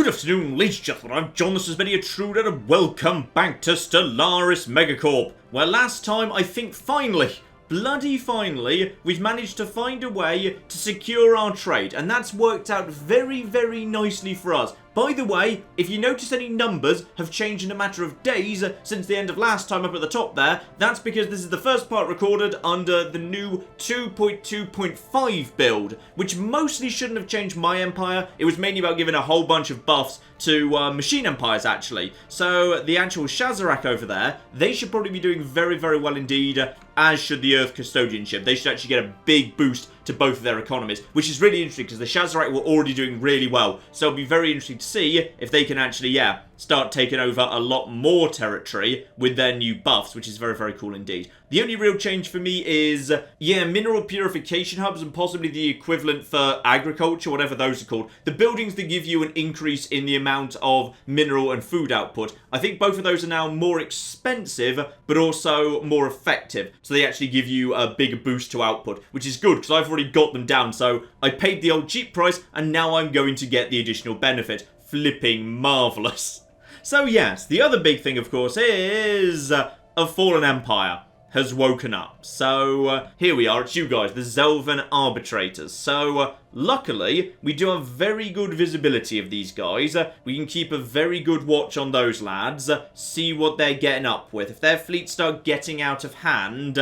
Good afternoon, ladies and gentlemen, I'm John, this is Many a Truder, and welcome back to Stellaris MegaCorp, where last time, I think finally, bloody finally, we've managed to find a way to secure our trade, and that's worked out very, very nicely for us. By the way, if you notice any numbers have changed in a matter of days since the end of last time up at the top there, that's because this is the first part recorded under the new 2.2.5 build, which mostly shouldn't have changed my empire. It was mainly about giving a whole bunch of buffs to machine empires, actually. So the actual Shazarak over there, they should probably be doing very, very well indeed, as should the Earth Custodianship. They should actually get a big boost to both of their economies, which is really interesting because the Shazarak were already doing really well. So it'll be very interesting to see if they can actually, start taking over a lot more territory with their new buffs, which is very, very cool indeed. The only real change for me is, mineral purification hubs and possibly the equivalent for agriculture, whatever those are called. The buildings that give you an increase in the amount of mineral and food output. I think both of those are now more expensive, but also more effective. So they actually give you a bigger boost to output, which is good because I've already got them down. So I paid the old cheap price and now I'm going to get the additional benefit. Flipping marvellous. So yes, the other big thing, of course, is a fallen empire has woken up. So here we are, it's you guys, the Zelvan Arbitrators. So luckily, we do have very good visibility of these guys. We can keep a very good watch on those lads, see what they're getting up with. If their fleets start getting out of hand,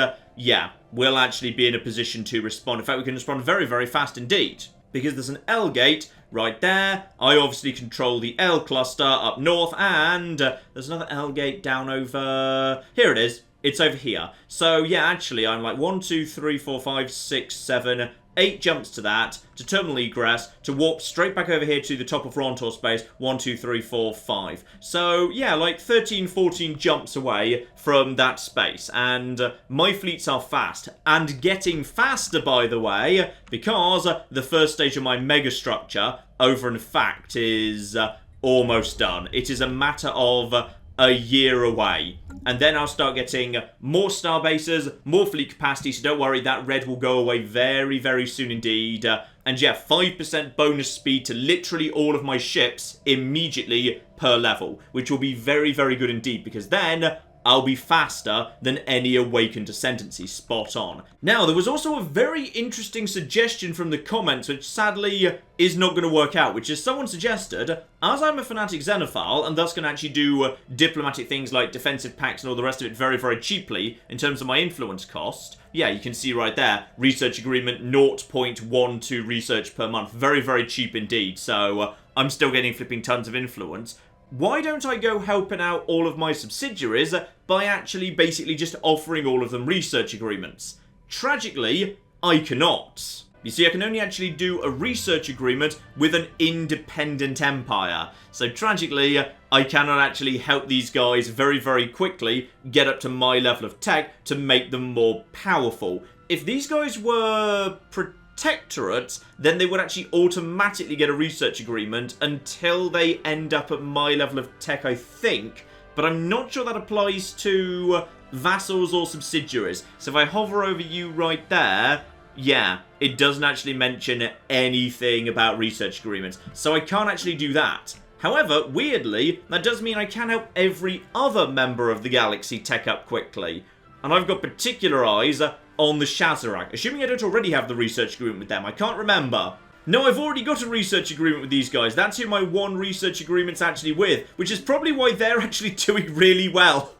we'll actually be in a position to respond. In fact, we can respond very, very fast indeed. Because there's an L gate right there. I obviously control the L cluster up north, and there's another L gate down over... Here it is. It's over here. So, actually, I'm like 1, 2, 3, 4, 5, 6, 7, 8 jumps to that, to terminal egress, to warp straight back over here to the top of Rontor space, 1, 2, 3, 4, 5. So, like 13, 14 jumps away from that space, and my fleets are fast, and getting faster, by the way, because the first stage of my mega structure, over in fact, is almost done. It is a matter of a year away. And then I'll start getting more star bases, more fleet capacity, so don't worry, that red will go away very, very soon indeed. And 5% bonus speed to literally all of my ships immediately per level, which will be very, very good indeed, because then I'll be faster than any awakened ascendancy. Spot on. Now, there was also a very interesting suggestion from the comments, which sadly is not going to work out, which is someone suggested, as I'm a fanatic xenophile, and thus can actually do diplomatic things like defensive pacts and all the rest of it very, very cheaply in terms of my influence cost. You can see right there, research agreement 0.12 research per month. Very, very cheap indeed. So I'm still getting flipping tons of influence. Why don't I go helping out all of my subsidiaries by actually basically just offering all of them research agreements? Tragically, I cannot. You see, I can only actually do a research agreement with an independent empire. So tragically, I cannot actually help these guys very, very quickly get up to my level of tech to make them more powerful. If these guys were protectorates, then they would actually automatically get a research agreement until they end up at my level of tech, I think. But I'm not sure that applies to vassals or subsidiaries. So if I hover over you right there, it doesn't actually mention anything about research agreements. So I can't actually do that. However, weirdly, that does mean I can help every other member of the galaxy tech up quickly. And I've got particular eyes on the Shazarak, assuming I don't already have the research agreement with them. I can't remember. No, I've already got a research agreement with these guys. That's who my one research agreement's actually with, which is probably why they're actually doing really well.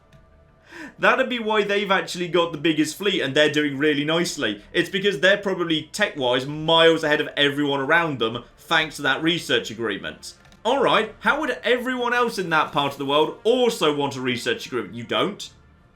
That'd be why they've actually got the biggest fleet and they're doing really nicely. It's because they're probably tech-wise miles ahead of everyone around them thanks to that research agreement. Alright, how would everyone else in that part of the world also want a research agreement? You don't?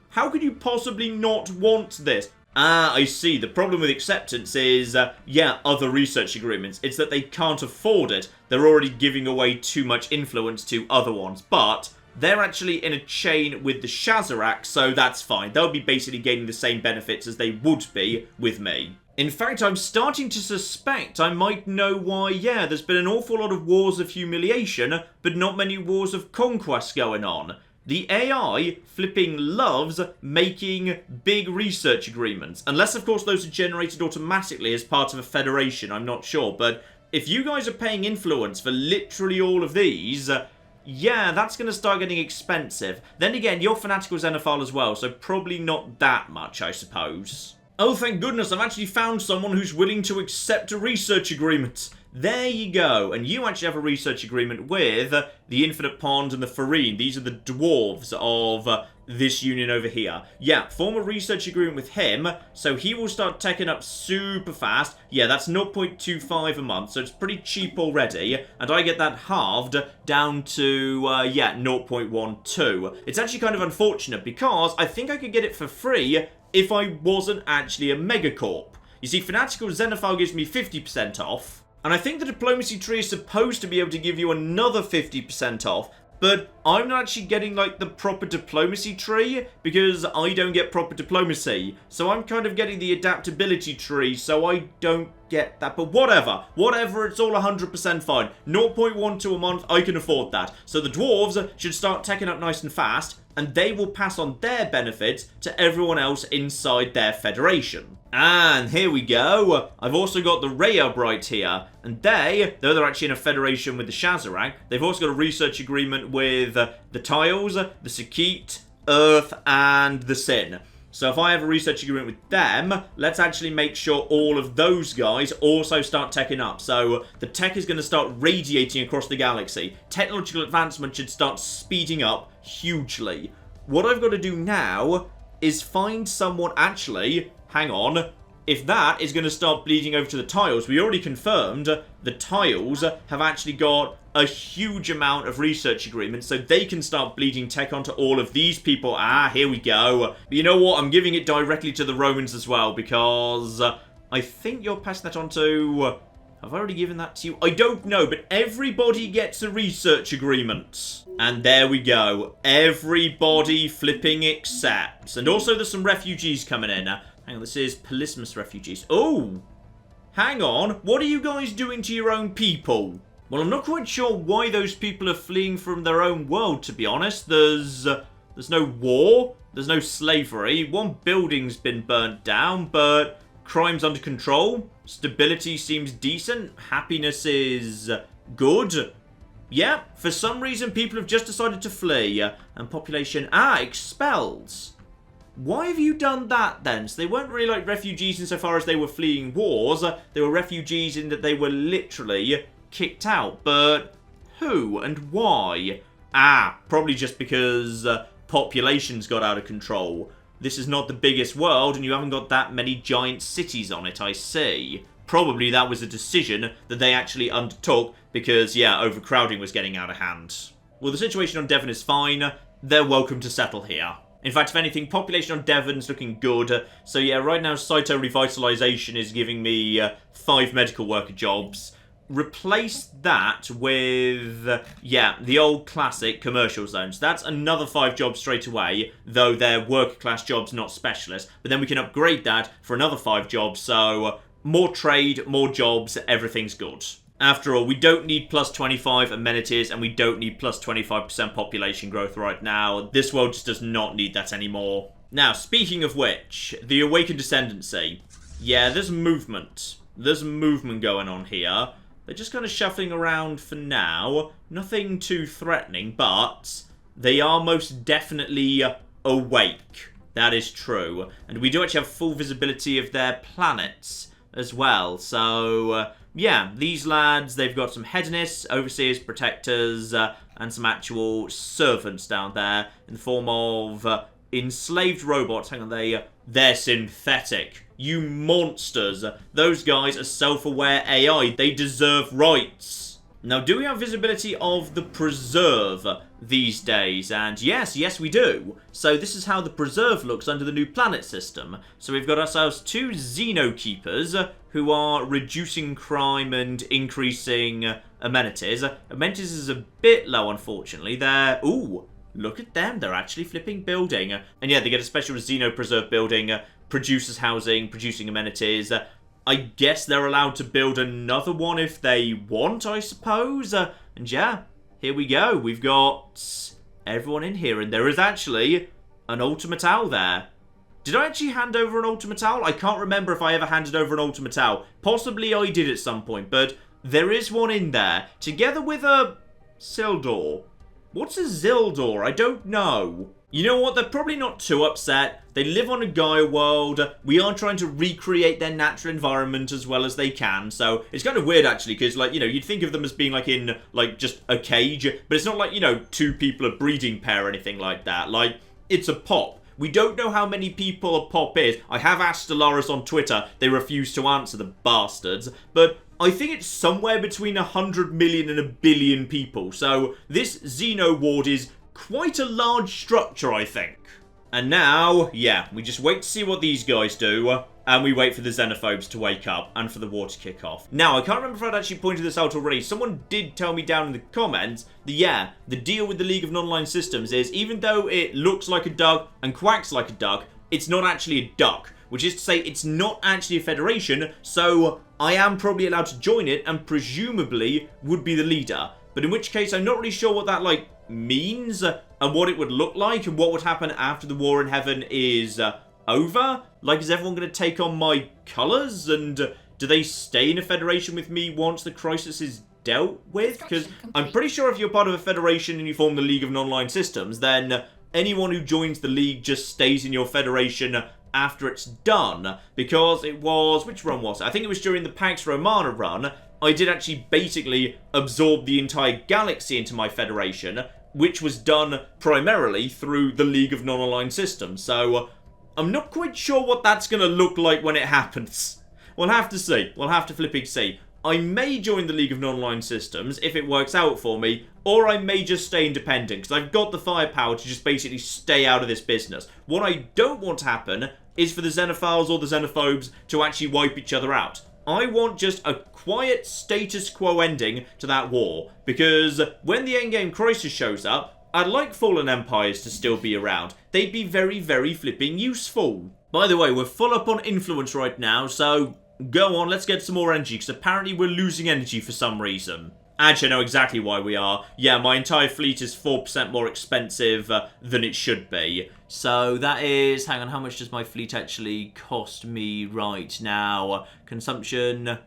How could you possibly not want this? Ah, I see. The problem with acceptance is, other research agreements. It's that they can't afford it. They're already giving away too much influence to other ones. But they're actually in a chain with the Shazarak, so that's fine. They'll be basically gaining the same benefits as they would be with me. In fact, I'm starting to suspect I might know why, there's been an awful lot of wars of humiliation, but not many wars of conquest going on. The AI flipping loves making big research agreements. Unless, of course, those are generated automatically as part of a federation. I'm not sure. But if you guys are paying influence for literally all of these, yeah, that's going to start getting expensive. Then again, you're fanatical xenophile as well, so probably not that much, I suppose. Oh, thank goodness, I've actually found someone who's willing to accept a research agreement. There you go. And you actually have a research agreement with the Infinite Pond and the Farine. These are the dwarves of this union over here. Yeah, form a research agreement with him, so he will start teching up super fast. Yeah, that's 0.25 a month, so it's pretty cheap already. And I get that halved down to, yeah, 0.12. It's actually kind of unfortunate because I think I could get it for free if I wasn't actually a MegaCorp. You see, Fanatical Xenophile gives me 50% off. And I think the diplomacy tree is supposed to be able to give you another 50% off, but I'm not actually getting, like, the proper diplomacy tree because I don't get proper diplomacy. So I'm kind of getting the adaptability tree, so I don't get that. But whatever. Whatever, it's all 100% fine. 0.12 a month, I can afford that. So the dwarves should start teching up nice and fast, and they will pass on their benefits to everyone else inside their federation. And here we go. I've also got the Rayabright here. And though they're actually in a federation with the Shazarak, they've also got a research agreement with the Tiles, the Sakit, Earth, and the Sin. So if I have a research agreement with them, let's actually make sure all of those guys also start teching up. So the tech is going to start radiating across the galaxy. Technological advancement should start speeding up hugely. What I've got to do now is find someone actually... Hang on. If that is going to start bleeding over to the Tiles, we already confirmed the Tiles have actually got a huge amount of research agreements, so they can start bleeding tech onto all of these people. Ah, here we go. But you know what? I'm giving it directly to the Romans as well, because I think you're passing that on to... have I already given that to you? I don't know, but everybody gets a research agreement. And there we go. Everybody flipping accepts. And also there's some refugees coming in. Hang on, this is Polismus refugees. Oh! Hang on. What are you guys doing to your own people? Well, I'm not quite sure why those people are fleeing from their own world, to be honest. There's no war. There's no slavery. One building's been burnt down, but crime's under control. Stability seems decent. Happiness is good. Yeah, for some reason, people have just decided to flee. And population, expelled. Why have you done that, then? So they weren't really like refugees insofar as they were fleeing wars. They were refugees in that they were literally kicked out. But who and why? Probably just because populations got out of control. This is not the biggest world, and you haven't got that many giant cities on it, I see. Probably that was a decision that they actually undertook because, yeah, overcrowding was getting out of hand. Well, the situation on Devon is fine. They're welcome to settle here. In fact, if anything, population on Devon's looking good. So yeah, right now Cyto Revitalization is giving me 5 medical worker jobs. Replace that with, yeah, the old classic commercial zones. That's another 5 jobs straight away, though they're worker class jobs, not specialists. But then we can upgrade that for another 5 jobs, so more trade, more jobs, everything's good. After all, we don't need plus 25 amenities, and we don't need plus 25% population growth right now. This world just does not need that anymore. Now, speaking of which, the Awakened Descendancy. Yeah, there's movement. There's movement going on here. They're just kind of shuffling around for now. Nothing too threatening, but they are most definitely awake. That is true. And we do actually have full visibility of their planets as well. So, yeah, these lads, they've got some hedonists, overseers, protectors, and some actual servants down there in the form of enslaved robots. Hang on, they're synthetic. You monsters. Those guys are self-aware AI. They deserve rights. Now, do we have visibility of the Preserve these days? And yes, we do. So this is how the Preserve looks under the new planet system. So we've got ourselves 2 Xenokeepers who are reducing crime and increasing amenities. Amenities is a bit low, unfortunately. Ooh, look at them. They're actually flipping building. And yeah, they get a special Xeno Preserve building, produces housing, producing amenities. I guess they're allowed to build another one if they want, I suppose. And yeah, here we go. We've got everyone in here. And there is actually an Ultimate Owl there. Did I actually hand over an Ultimate Owl? I can't remember if I ever handed over an Ultimate Owl. Possibly I did at some point, but there is one in there, together with a Sildor. What's a Zildor? I don't know. You know what? They're probably not too upset. They live on a Gaia world. We are trying to recreate their natural environment as well as they can. So it's kind of weird, actually, because, like, you know, you'd think of them as being, like, in, like, just a cage. But it's not like, you know, two people, a breeding pair or anything like that. Like, it's a pop. We don't know how many people a pop is. I have asked Stellaris on Twitter. They refuse to answer, the bastards. But I think it's somewhere between 100 million and 1 billion people. So this Xeno ward is quite a large structure, I think. And now, yeah, we just wait to see what these guys do, and we wait for the xenophobes to wake up and for the war to kick off. Now, I can't remember if I'd actually pointed this out already. Someone did tell me down in the comments that, yeah, the deal with the League of Non-Aligned Systems is, even though it looks like a duck and quacks like a duck, it's not actually a duck. Which is to say, it's not actually a federation, so I am probably allowed to join it, and presumably would be the leader. But in which case, I'm not really sure what that, like, means, and what it would look like, and what would happen after the war in heaven is over. Like, is everyone going to take on my colours, and do they stay in a federation with me once the crisis is dealt with? Because I'm pretty sure if you're part of a federation and you form the League of Non-Aligned Systems, then anyone who joins the League just stays in your federation after it's done. Because it was... which run was it? I think it was during the Pax Romana run. I did actually basically absorb the entire galaxy into my federation, which was done primarily through the League of Non-Aligned Systems. So I'm not quite sure what that's going to look like when it happens. We'll have to see. We'll have to flipping see. I may join the League of Non-Aligned Systems if it works out for me, or I may just stay independent, because I've got the firepower to just basically stay out of this business. What I don't want to happen is for the Xenophiles or the Xenophobes to actually wipe each other out. I want just a quiet status quo ending to that war, because when the endgame crisis shows up, I'd like fallen empires to still be around. They'd be very, very flipping useful. By the way, we're full up on influence right now, so go on, let's get some more energy, because apparently we're losing energy for some reason. Actually, I know exactly why we are. Yeah, my entire fleet is 4% more expensive than it should be. So that is... hang on, how much does my fleet actually cost me right now? Consumption...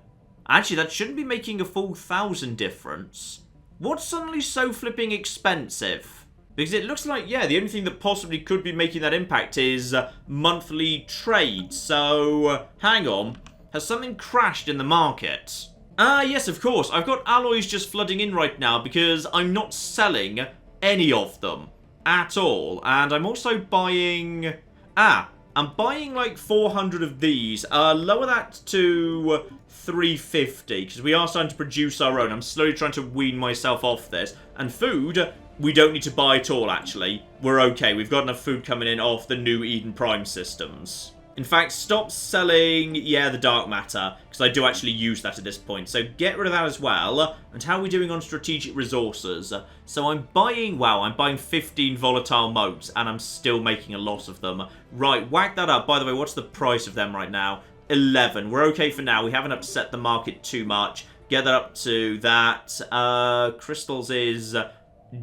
actually, that shouldn't be making a full 1,000 difference. What's suddenly so flipping expensive? Because it looks like, yeah, the only thing that possibly could be making that impact is monthly trade. So, hang on. Has something crashed in the market? Ah, yes, of course. I've got alloys just flooding in right now because I'm not selling any of them at all. And I'm also buying... I'm buying like 400 of these. Lower that to 350 because we are starting to produce our own. I'm slowly trying to wean myself off this. And food, we don't need to buy at all, actually. We're okay. We've got enough food coming in off the new Eden Prime systems. In fact, stop selling, yeah, the dark matter, because I do actually use that at this point. So get rid of that as well. And how are we doing on strategic resources? So I'm buying, wow, I'm buying 15 volatile motes, and I'm still making a lot of them. Right, whack that up. By the way, what's the price of them right now? 11. We're okay for now. We haven't upset the market too much. Get that up to that. Crystals is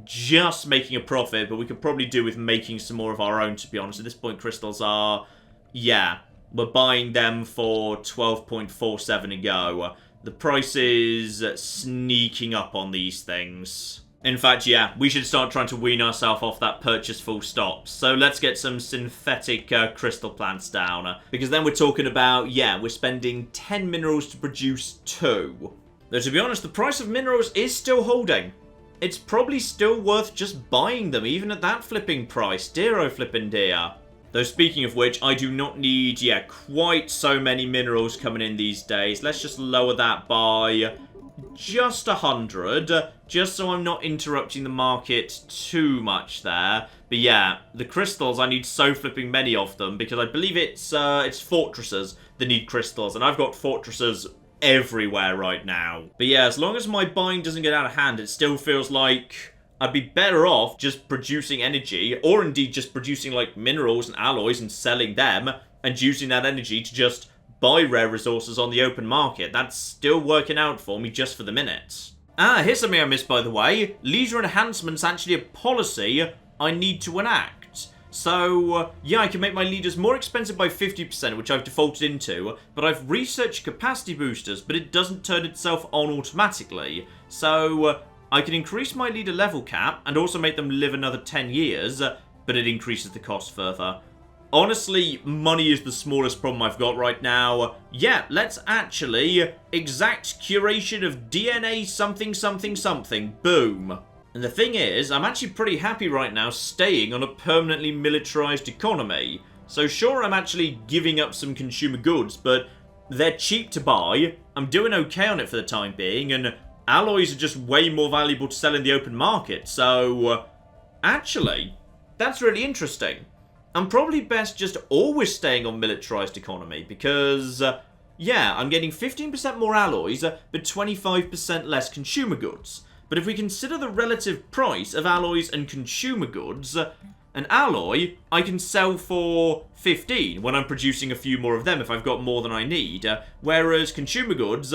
just making a profit, but we could probably do with making some more of our own, to be honest. At this point, crystals are... yeah, we're buying them for 12.47 a go. The price is sneaking up on these things. In fact, yeah, we should start trying to wean ourselves off that purchase full stop. So let's get some synthetic crystal plants down. Because then we're talking about, yeah, we're spending 10 minerals to produce 2. Though, to be honest, the price of minerals is still holding. It's probably still worth just buying them, even at that flipping price. Dear oh flipping dear. Though speaking of which, I do not need, yeah, quite so many minerals coming in these days. Let's just lower that by just 100, just so I'm not interrupting the market too much there. But yeah, the crystals, I need so flipping many of them, because I believe it's fortresses that need crystals, and I've got fortresses everywhere right now. But yeah, as long as my buying doesn't get out of hand, it still feels like I'd be better off just producing energy, or indeed just producing like minerals and alloys and selling them, and using that energy to just buy rare resources on the open market. That's still working out for me just for the minute. Ah, here's something I missed, by the way. Leisure enhancement's actually a policy I need to enact. So, yeah, I can make my leaders more expensive by 50%, which I've defaulted into, but I've researched capacity boosters, but it doesn't turn itself on automatically. So, I can increase my leader level cap, and also make them live another 10 years, but it increases the cost further. Honestly, money is the smallest problem I've got right now. Yeah, let's actually exact curation of DNA something something something. Boom. And the thing is, I'm actually pretty happy right now staying on a permanently militarized economy. So sure, I'm actually giving up some consumer goods, but they're cheap to buy. I'm doing okay on it for the time being, and alloys are just way more valuable to sell in the open market. So, actually, that's really interesting. I'm probably best just always staying on militarized economy because, yeah, I'm getting 15% more alloys, but 25% less consumer goods. But if we consider the relative price of alloys and consumer goods, an alloy I can sell for 15 when I'm producing a few more of them if I've got more than I need, whereas consumer goods,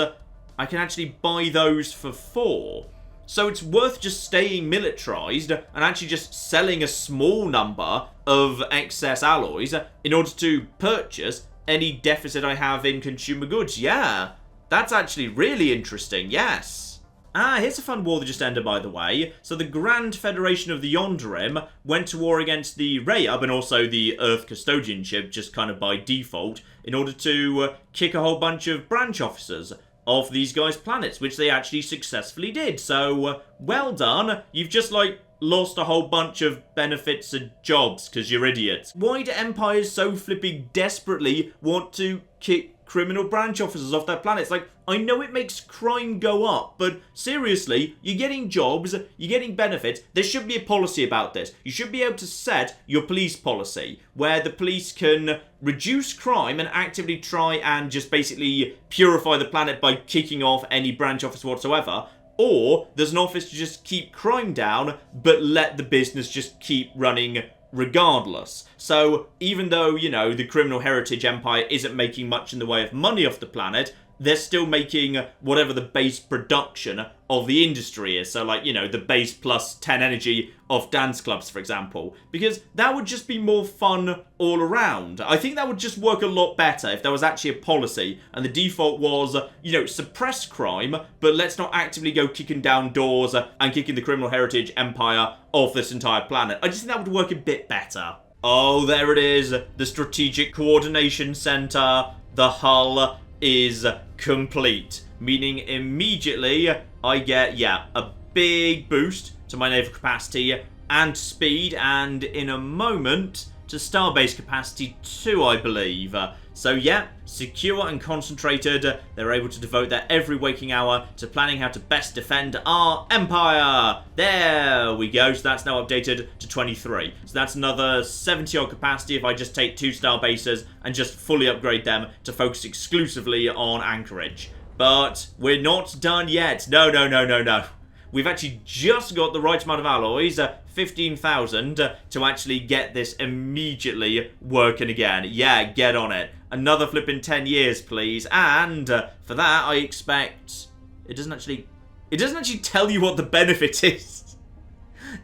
I can actually buy those for 4. So it's worth just staying militarized and actually just selling a small number of excess alloys in order to purchase any deficit I have in consumer goods. Yeah, that's actually really interesting, yes. Here's a fun war that just ended, by the way. So the Grand Federation of the Yonderim went to war against the Rayub and also the Earth Custodianship, just kind of by default, in order to kick a whole bunch of branch officers off these guys' planets, which they actually successfully did. So, well done. You've just, like, lost a whole bunch of benefits and jobs, because you're idiots. Why do empires so flipping desperately want to kick criminal branch officers off their planets? Like, I know it makes crime go up, but seriously, you're getting jobs, you're getting benefits. There should be a policy about this. You should be able to set your police policy, where the police can reduce crime and actively try and just basically purify the planet by kicking off any branch office whatsoever. Or there's an office to just keep crime down, but let the business just keep running regardless. So even though, you know, the Criminal Heritage Empire isn't making much in the way of money off the planet, they're still making whatever the base production of the industry is. So, like, you know, the base plus 10 energy of dance clubs, for example. Because that would just be more fun all around. I think that would just work a lot better if there was actually a policy and the default was, you know, suppress crime, but let's not actively go kicking down doors and kicking the Criminal Heritage Empire off this entire planet. I just think that would work a bit better. Oh, there it is. The Strategic Coordination Center. The hull is complete, meaning immediately I get, yeah, a big boost to my naval capacity and speed, and in a moment to starbase capacity too, I believe. So yeah, secure and concentrated, they're able to devote their every waking hour to planning how to best defend our empire. There we go, so that's now updated to 23. So that's another 70 odd capacity if I just take 2 star bases and just fully upgrade them to focus exclusively on Anchorage. But we're not done yet. No, no, no, no, no. We've actually just got the right amount of alloys, 15,000, to actually get this immediately working again. Yeah, get on it. Another flipping 10 years, please. And for that, I expect... It doesn't actually tell you what the benefit is.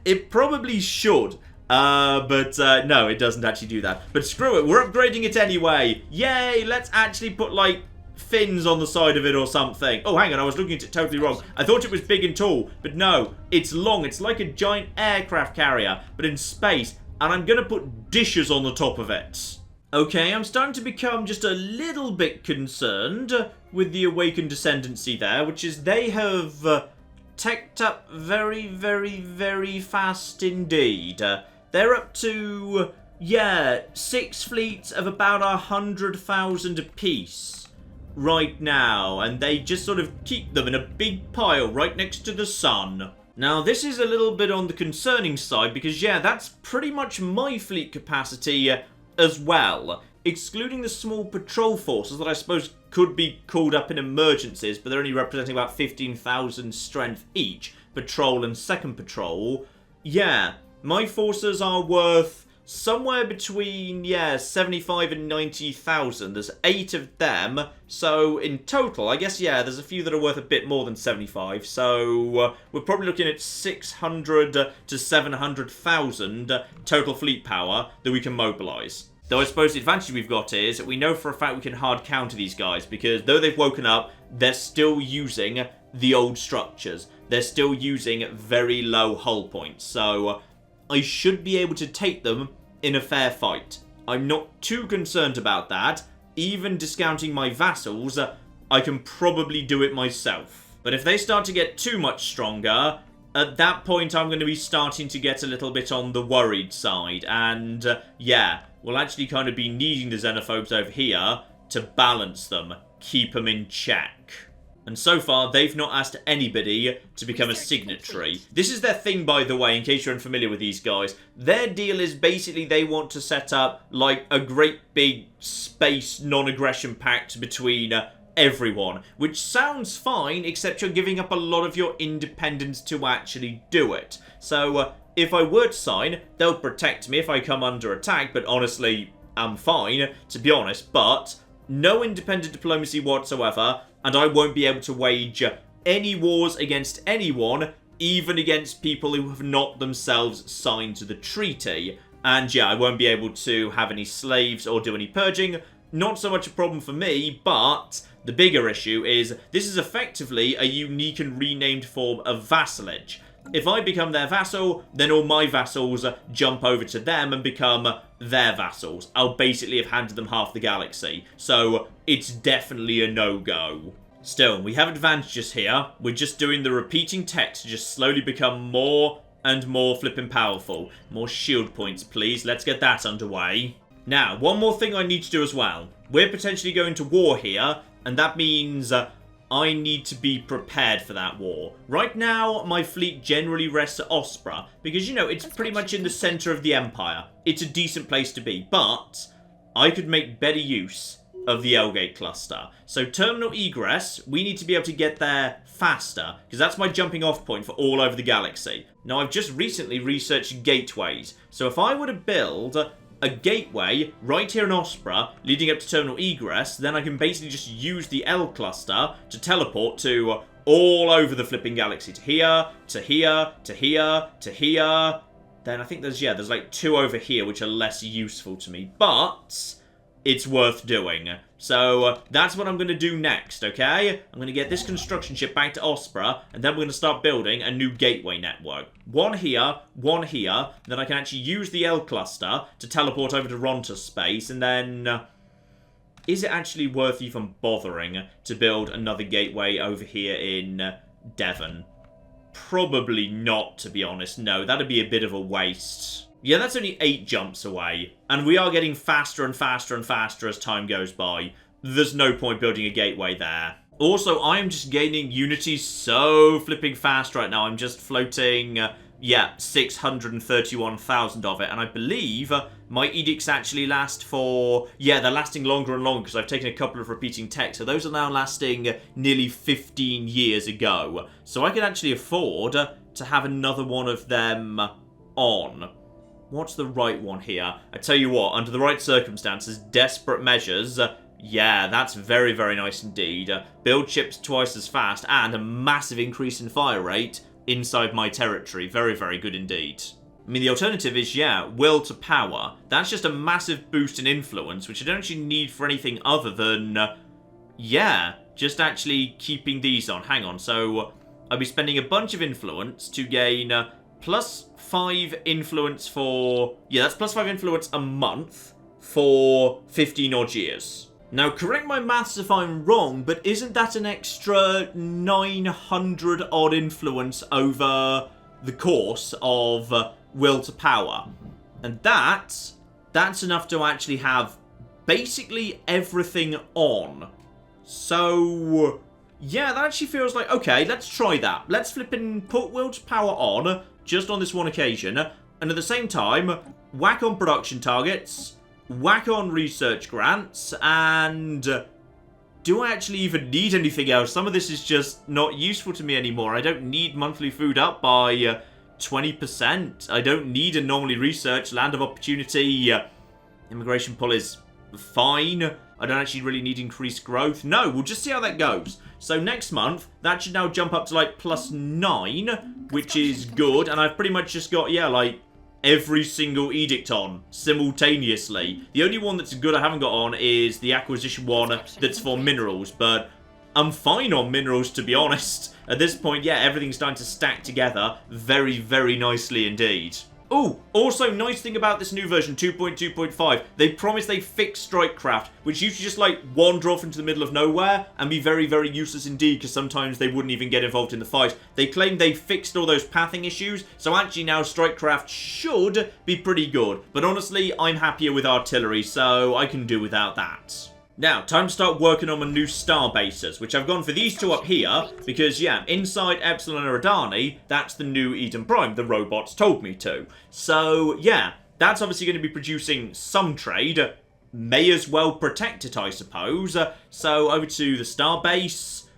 It probably should. But no, it doesn't actually do that. But screw it, we're upgrading it anyway. Yay, let's actually put, like, fins on the side of it or something. Oh, hang on, I was looking at it totally wrong. I thought it was big and tall, but no, it's long. It's like a giant aircraft carrier, but in space, and I'm gonna put dishes on the top of it. Okay, I'm starting to become just a little bit concerned with the Awakened Descendancy there, which is they have teched up very, very, very fast indeed. They're up to, yeah, 6 fleets of about 100,000 apiece right now, and they just sort of keep them in a big pile right next to the sun. Now, this is a little bit on the concerning side because, yeah, that's pretty much my fleet capacity as well, excluding the small patrol forces that I suppose could be called up in emergencies, but they're only representing about 15,000 strength each, patrol and second patrol. Yeah, my forces are worth somewhere between, yeah, 75 and 90,000. There's 8 of them, so in total, I guess, yeah, there's a few that are worth a bit more than 75, so we're probably looking at 600 to 700,000 total fleet power that we can mobilise. Though I suppose the advantage we've got is we know for a fact we can hard counter these guys, because though they've woken up, they're still using the old structures. They're still using very low hull points, so I should be able to take them in a fair fight. I'm not too concerned about that. Even discounting my vassals, I can probably do it myself. But if they start to get too much stronger, at that point I'm going to be starting to get a little bit on the worried side. And yeah, we'll actually kind of be needing the xenophobes over here to balance them, keep them in check. And so far, they've not asked anybody to become a signatory. This is their thing, by the way, in case you're unfamiliar with these guys. Their deal is basically they want to set up, like, a great big space non-aggression pact between everyone. Which sounds fine, except you're giving up a lot of your independence to actually do it. So, if I were to sign, they'll protect me if I come under attack, but honestly, I'm fine, to be honest. But no independent diplomacy whatsoever, and I won't be able to wage any wars against anyone, even against people who have not themselves signed the treaty. And yeah, I won't be able to have any slaves or do any purging. Not so much a problem for me, but the bigger issue is this is effectively a unique and renamed form of vassalage. If I become their vassal, then all my vassals jump over to them and become their vassals. I'll basically have handed them half the galaxy. So it's definitely a no-go. Still, we have advantages here. We're just doing the repeating text to just slowly become more and more flipping powerful. More shield points, please. Let's get that underway. Now, one more thing I need to do as well. We're potentially going to war here, and that means I need to be prepared for that war. Right now, my fleet generally rests at Ospra, because, you know, it's pretty much in the centre of the Empire. It's a decent place to be, but I could make better use of the L-Gate cluster. So terminal egress, we need to be able to get there faster, because that's my jumping off point for all over the galaxy. Now, I've just recently researched gateways, so if I were to build a gateway right here in Ospra, leading up to terminal egress, then I can basically just use the L cluster to teleport to all over the flipping galaxy. To here, to here, to here, to here. Then I think there's like 2 over here, which are less useful to me, but it's worth doing. So that's what I'm going to do next, okay? I'm going to get this construction ship back to Ospra, and then we're going to start building a new gateway network. One here, then I can actually use the L cluster to teleport over to Ronta space, and then is it actually worth even bothering to build another gateway over here in Devon? Probably not, to be honest. No, that'd be a bit of a waste. Yeah, that's only 8 jumps away, and we are getting faster and faster and faster as time goes by. There's no point building a gateway there. Also, I am just gaining unity so flipping fast right now. I'm just floating, 631,000 of it, and I believe my edicts actually last for, they're lasting longer and longer because I've taken a couple of repeating techs, so those are now lasting nearly 15 years ago. So I can actually afford to have another one of them on. What's the right one here? I tell you what, under the right circumstances, desperate measures, yeah, that's very, very nice indeed. Build ships twice as fast and a massive increase in fire rate inside my territory. Very, very good indeed. I mean, the alternative is, will to power. That's just a massive boost in influence, which I don't actually need for anything other than, just actually keeping these on. Hang on, so I'll be spending a bunch of influence to gain plus 5 influence for... that's plus 5 influence a month for 15 odd years. Now, correct my maths if I'm wrong, but isn't that an extra 900 odd influence over the course of will to power? And that's enough to actually have basically everything on. So, that actually feels like, okay, let's try that. Let's flippin' put will to power on, just on this one occasion, and at the same time, whack on production targets, whack on research grants, and do I actually even need anything else? Some of this is just not useful to me anymore. I don't need monthly food up by 20%. I don't need anomaly research. Land of opportunity. Immigration pull is fine. I don't actually really need increased growth. No, we'll just see how that goes. So next month, that should now jump up to like +9, which is good. And I've pretty much just got, yeah, like every single edict on simultaneously. The only one that's good I haven't got on is the acquisition one that's for minerals. But I'm fine on minerals, to be honest. At this point, yeah, everything's starting to stack together very, very nicely indeed. Oh, also, nice thing about this new version, 2.2.5, they promise they fix Strikecraft, which used to just, like, wander off into the middle of nowhere and be very, very useless indeed, because sometimes they wouldn't even get involved in the fight. They claim they fixed all those pathing issues, so actually now Strikecraft should be pretty good. But honestly, I'm happier with artillery, so I can do without that. Now, time to start working on my new star bases, which I've gone for these two up here, because, yeah, inside Epsilon Eridani, that's the new Eden Prime, the robots told me to. So, yeah, that's obviously going to be producing some trade, may as well protect it, I suppose. So, over to the star base,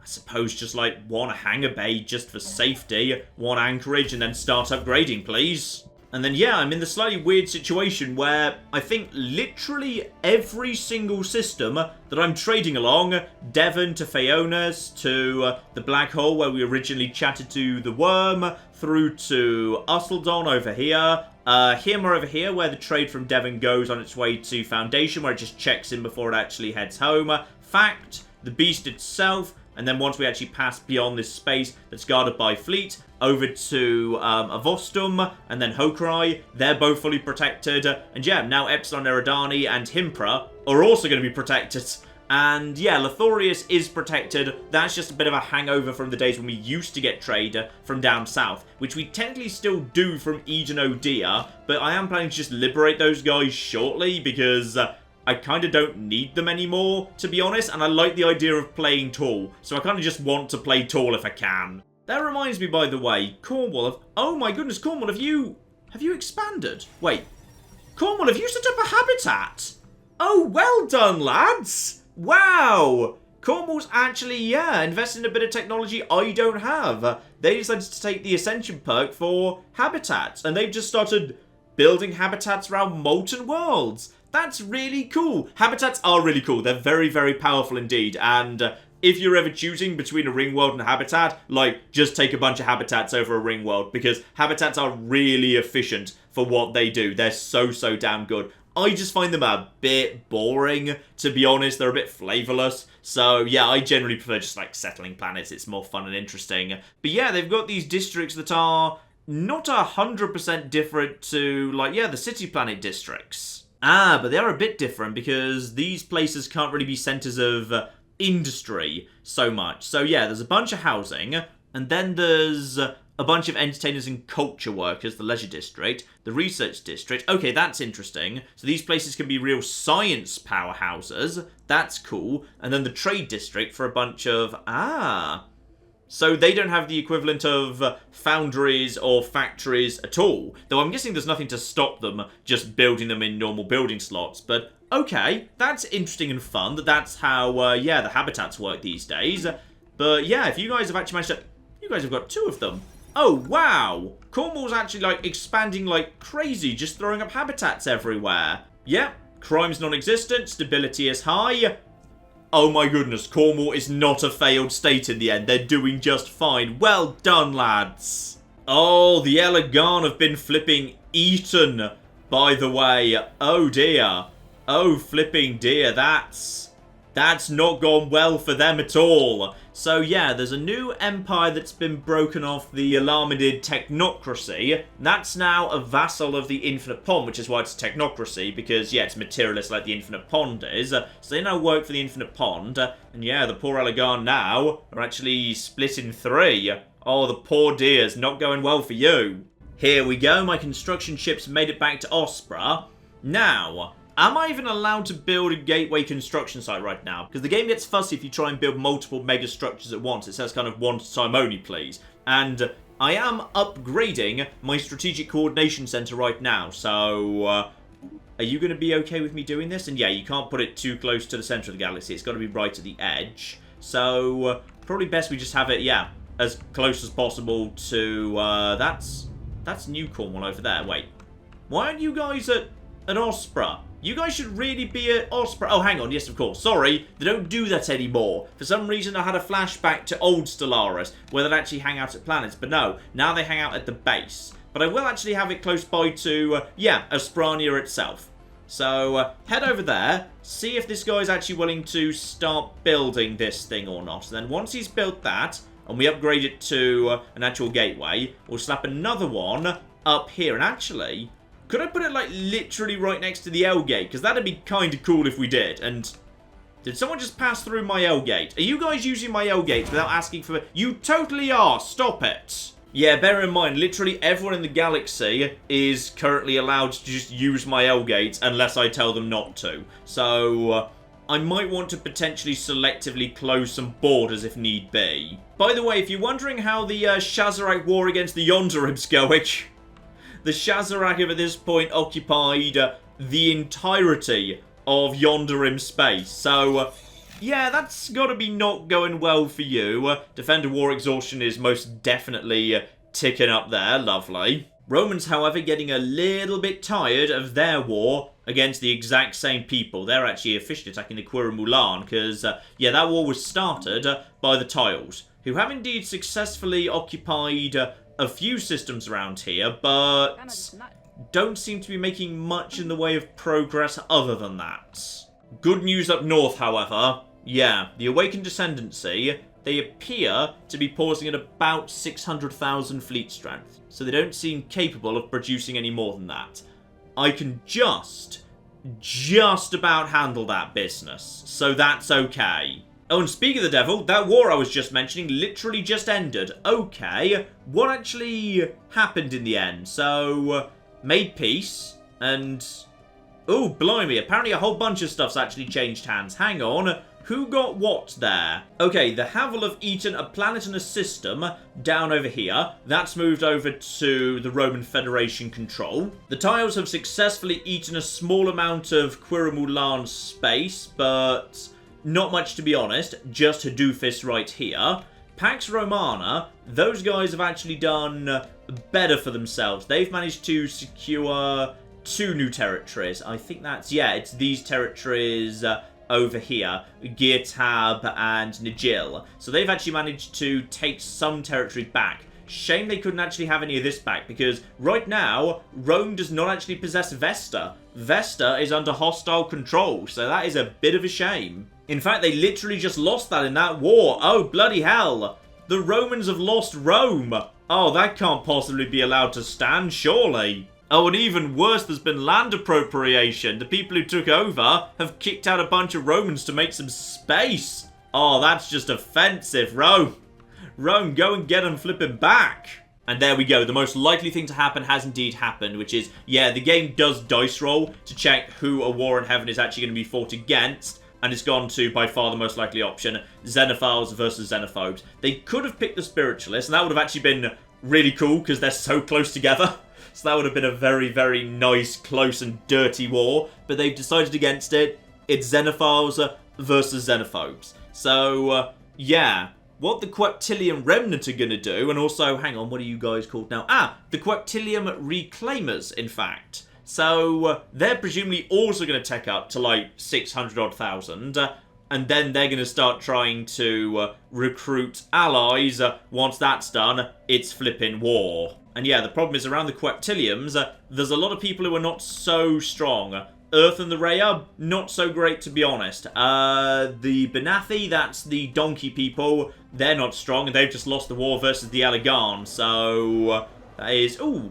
I suppose just, like, one hangar bay just for safety, one anchorage, and then start upgrading, please. And then, yeah, I'm in the slightly weird situation where I think literally every single system that I'm trading along, Devon to Phaeonis, to the Black Hole where we originally chatted to the Worm, through to Usseldon over here, Hymar over here where the trade from Devon goes on its way to Foundation where it just checks in before it actually heads home, Fact, the Beast itself, and then once we actually pass beyond this space that's guarded by Fleet, over to Avostum, and then Hokrai, they're both fully protected. And yeah, now Epsilon Eridani and Himpra are also going to be protected. And yeah, Lothorius is protected. That's just a bit of a hangover from the days when we used to get trade from down south, which we technically still do from Eden Odia, but I am planning to just liberate those guys shortly, because I kind of don't need them anymore, to be honest, and I like the idea of playing tall, so I kind of just want to play tall if I can. That reminds me, by the way, Cornwall, oh my goodness, Cornwall, have you expanded? Wait, Cornwall, have you set up a habitat? Oh, well done, lads! Wow! Cornwall's actually, yeah, invested in a bit of technology I don't have. They decided to take the Ascension perk for habitats, and they've just started building habitats around molten worlds. That's really cool. Habitats are really cool. They're very, very powerful indeed. And if you're ever choosing between a ring world and a habitat, like, just take a bunch of habitats over a ring world, because habitats are really efficient for what they do. They're so, so damn good. I just find them a bit boring, to be honest. They're a bit flavorless. So, yeah, I generally prefer just, like, settling planets. It's more fun and interesting. But, yeah, they've got these districts that are not 100% different to, like, yeah, the city planet districts. Ah, but they are a bit different because these places can't really be centres of industry so much. So yeah, there's a bunch of housing, and then there's a bunch of entertainers and culture workers, the leisure district, the research district. Okay, that's interesting. So these places can be real science powerhouses. That's cool. And then the trade district for a bunch of, so they don't have the equivalent of foundries or factories at all. Though I'm guessing there's nothing to stop them just building them in normal building slots. But okay, that's interesting and fun. That's how, yeah, the habitats work these days. But yeah, if you guys have actually managed to... You guys have got 2 of them. Oh, wow. Cornwall's actually, like, expanding like crazy, just throwing up habitats everywhere. Yep, crime's non-existent, stability is high. Oh my goodness, Cornwall is not a failed state in the end. They're doing just fine. Well done, lads. Oh, the Elegant have been flipping eaten, by the way. Oh dear. Oh, flipping dear. That's not gone well for them at all. So yeah, there's a new empire that's been broken off the Alarmidid technocracy. That's now a vassal of the Infinite Pond, which is why it's a technocracy, because yeah, it's materialist like the Infinite Pond is. So they now work for the Infinite Pond, and yeah, the poor Elegant now are actually split in 3. Oh, the poor dears, not going well for you. Here we go, my construction ships made it back to Ospra. Now, am I even allowed to build a gateway construction site right now? Because the game gets fussy if you try and build multiple mega structures at once. It says kind of one time only, please. And I am upgrading my strategic coordination center right now. So, are you going to be okay with me doing this? And yeah, you can't put it too close to the center of the galaxy. It's got to be right at the edge. So, probably best we just have it, yeah, as close as possible to, that's New Cornwall over there. Wait, why aren't you guys at Ospra? You guys should really be at Ospra. Oh, hang on. Yes, of course. Sorry, they don't do that anymore. For some reason, I had a flashback to old Stellaris, where they'd actually hang out at planets. But no, now they hang out at the base. But I will actually have it close by to, Asprania itself. So, head over there, see if this guy's actually willing to start building this thing or not. And then once he's built that, and we upgrade it to an actual gateway, we'll slap another one up here. And actually, could I put it, like, literally right next to the L gate? Because that'd be kind of cool if we did. And did someone just pass through my L gate? Are you guys using my L gate without asking for... You totally are! Stop it! Yeah, bear in mind, literally everyone in the galaxy is currently allowed to just use my L gate unless I tell them not to. So, I might want to potentially selectively close some borders if need be. By the way, if you're wondering how the Shazarak war against the Yonderib's going, the Shazarak have at this point occupied the entirety of Yonderim space. So, yeah, that's got to be not going well for you. Defender war exhaustion is most definitely ticking up there. Lovely. Romans, however, getting a little bit tired of their war against the exact same people. They're actually officially attacking the Quiramulan because, yeah, that war was started by the Tiles, who have indeed successfully occupied a few systems around here, but don't seem to be making much in the way of progress other than that. Good news up north, however. Yeah, the Awakened Descendancy, they appear to be pausing at about 600,000 fleet strength, so they don't seem capable of producing any more than that. I can just about handle that business, so that's okay. Oh, and speaking of the devil, that war I was just mentioning literally just ended. Okay, what actually happened in the end? So, made peace, and... oh, blimey, apparently a whole bunch of stuff's actually changed hands. Hang on, who got what there? Okay, the Havel have eaten a planet and a system down over here. That's moved over to the Roman Federation control. The Tiles have successfully eaten a small amount of Quiramulan space, but not much to be honest, just Hadoofis right here. Pax Romana, those guys have actually done better for themselves. They've managed to secure 2 new territories. I think that's, yeah, it's these territories over here, Geartab and Nigil. So they've actually managed to take some territory back. Shame they couldn't actually have any of this back, because right now, Rome does not actually possess Vesta. Vesta is under hostile control, so that is a bit of a shame. In fact, they literally just lost that in that war. Oh, bloody hell. The Romans have lost Rome. Oh, that can't possibly be allowed to stand, surely. Oh, and even worse, there's been land appropriation. The people who took over have kicked out a bunch of Romans to make some space. Oh, that's just offensive, Rome. Rome, go and get them flipping back. And there we go. The most likely thing to happen has indeed happened, which is, yeah, the game does dice roll to check who a war in heaven is actually going to be fought against. And it's gone to, by far, the most likely option, Xenophiles versus Xenophobes. They could have picked the Spiritualists, and that would have actually been really cool, because they're so close together. So that would have been a very, very nice, close, and dirty war. But they've decided against it. It's Xenophiles versus Xenophobes. So, yeah. What the Queptilium Remnant are going to do, and also, hang on, what are you guys called now? Ah, the Queptilium Reclaimers, in fact. So, they're presumably also going to take up to, like, 600,000, and then they're going to start trying to recruit allies. Once that's done, it's flipping war. And yeah, the problem is around the Queptiliums, there's a lot of people who are not so strong. Earth and the Rhea, not so great to be honest. The Benathi, that's the donkey people, they're not strong, and they've just lost the war versus the Allegan, so that is, ooh,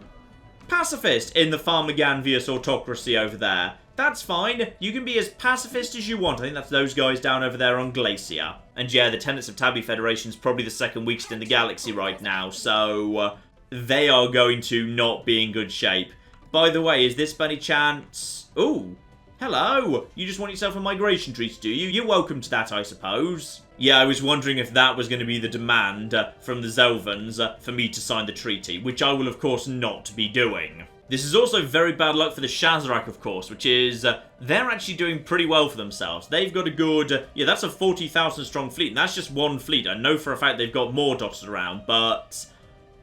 pacifist in the Farmaganvius autocracy over there. That's fine, you can be as pacifist as you want. I think that's those guys down over there on Glacia. And yeah, the Tenets of Tabi Federation is probably the second weakest in the galaxy right now, so they are going to not be in good shape. By the way, is this by any chance... ooh, hello! You just want yourself a migration treaty, do you? You're welcome to that, I suppose. Yeah, I was wondering if that was going to be the demand from the Zelvans for me to sign the treaty, which I will, of course, not be doing. This is also very bad luck for the Shazrak, of course, which is, they're actually doing pretty well for themselves. They've got a good, yeah, that's a 40,000 strong fleet, and that's just one fleet. I know for a fact they've got more dotted around, but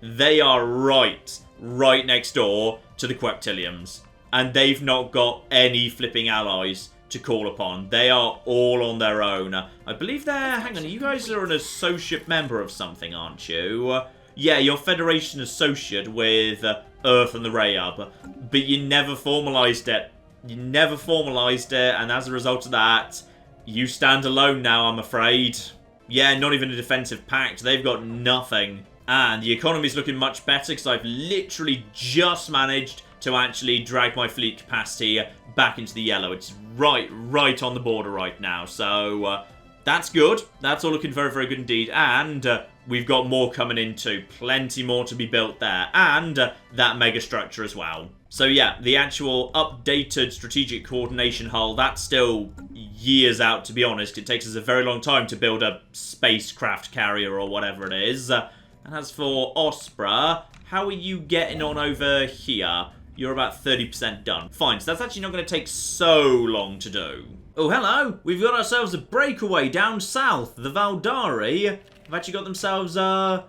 they are right next door to the Queptiliums. And they've not got any flipping allies to call upon. They are all on their own. I believe they're, hang on, you guys are an associate member of something, aren't you? Yeah, you're Federation associate with Earth and the Rayab, but you never formalized it. You never formalized it, and as a result of that, you stand alone now, I'm afraid. Yeah, not even a defensive pact. They've got nothing. And the economy's looking much better because I've literally just managed to actually drag my fleet capacity back into the yellow. It's right on the border right now. So that's good. That's all looking very, very good indeed. And we've got more coming in too. Plenty more to be built there. And that mega structure as well. So yeah, the actual updated strategic coordination hull, that's still years out, to be honest. It takes us a very long time to build a spacecraft carrier or whatever it is. And as for Osprey, how are you getting on over here? You're about 30% done. Fine, so that's actually not going to take so long to do. Oh, hello! We've got ourselves a breakaway down south. The Valdari have actually got themselves a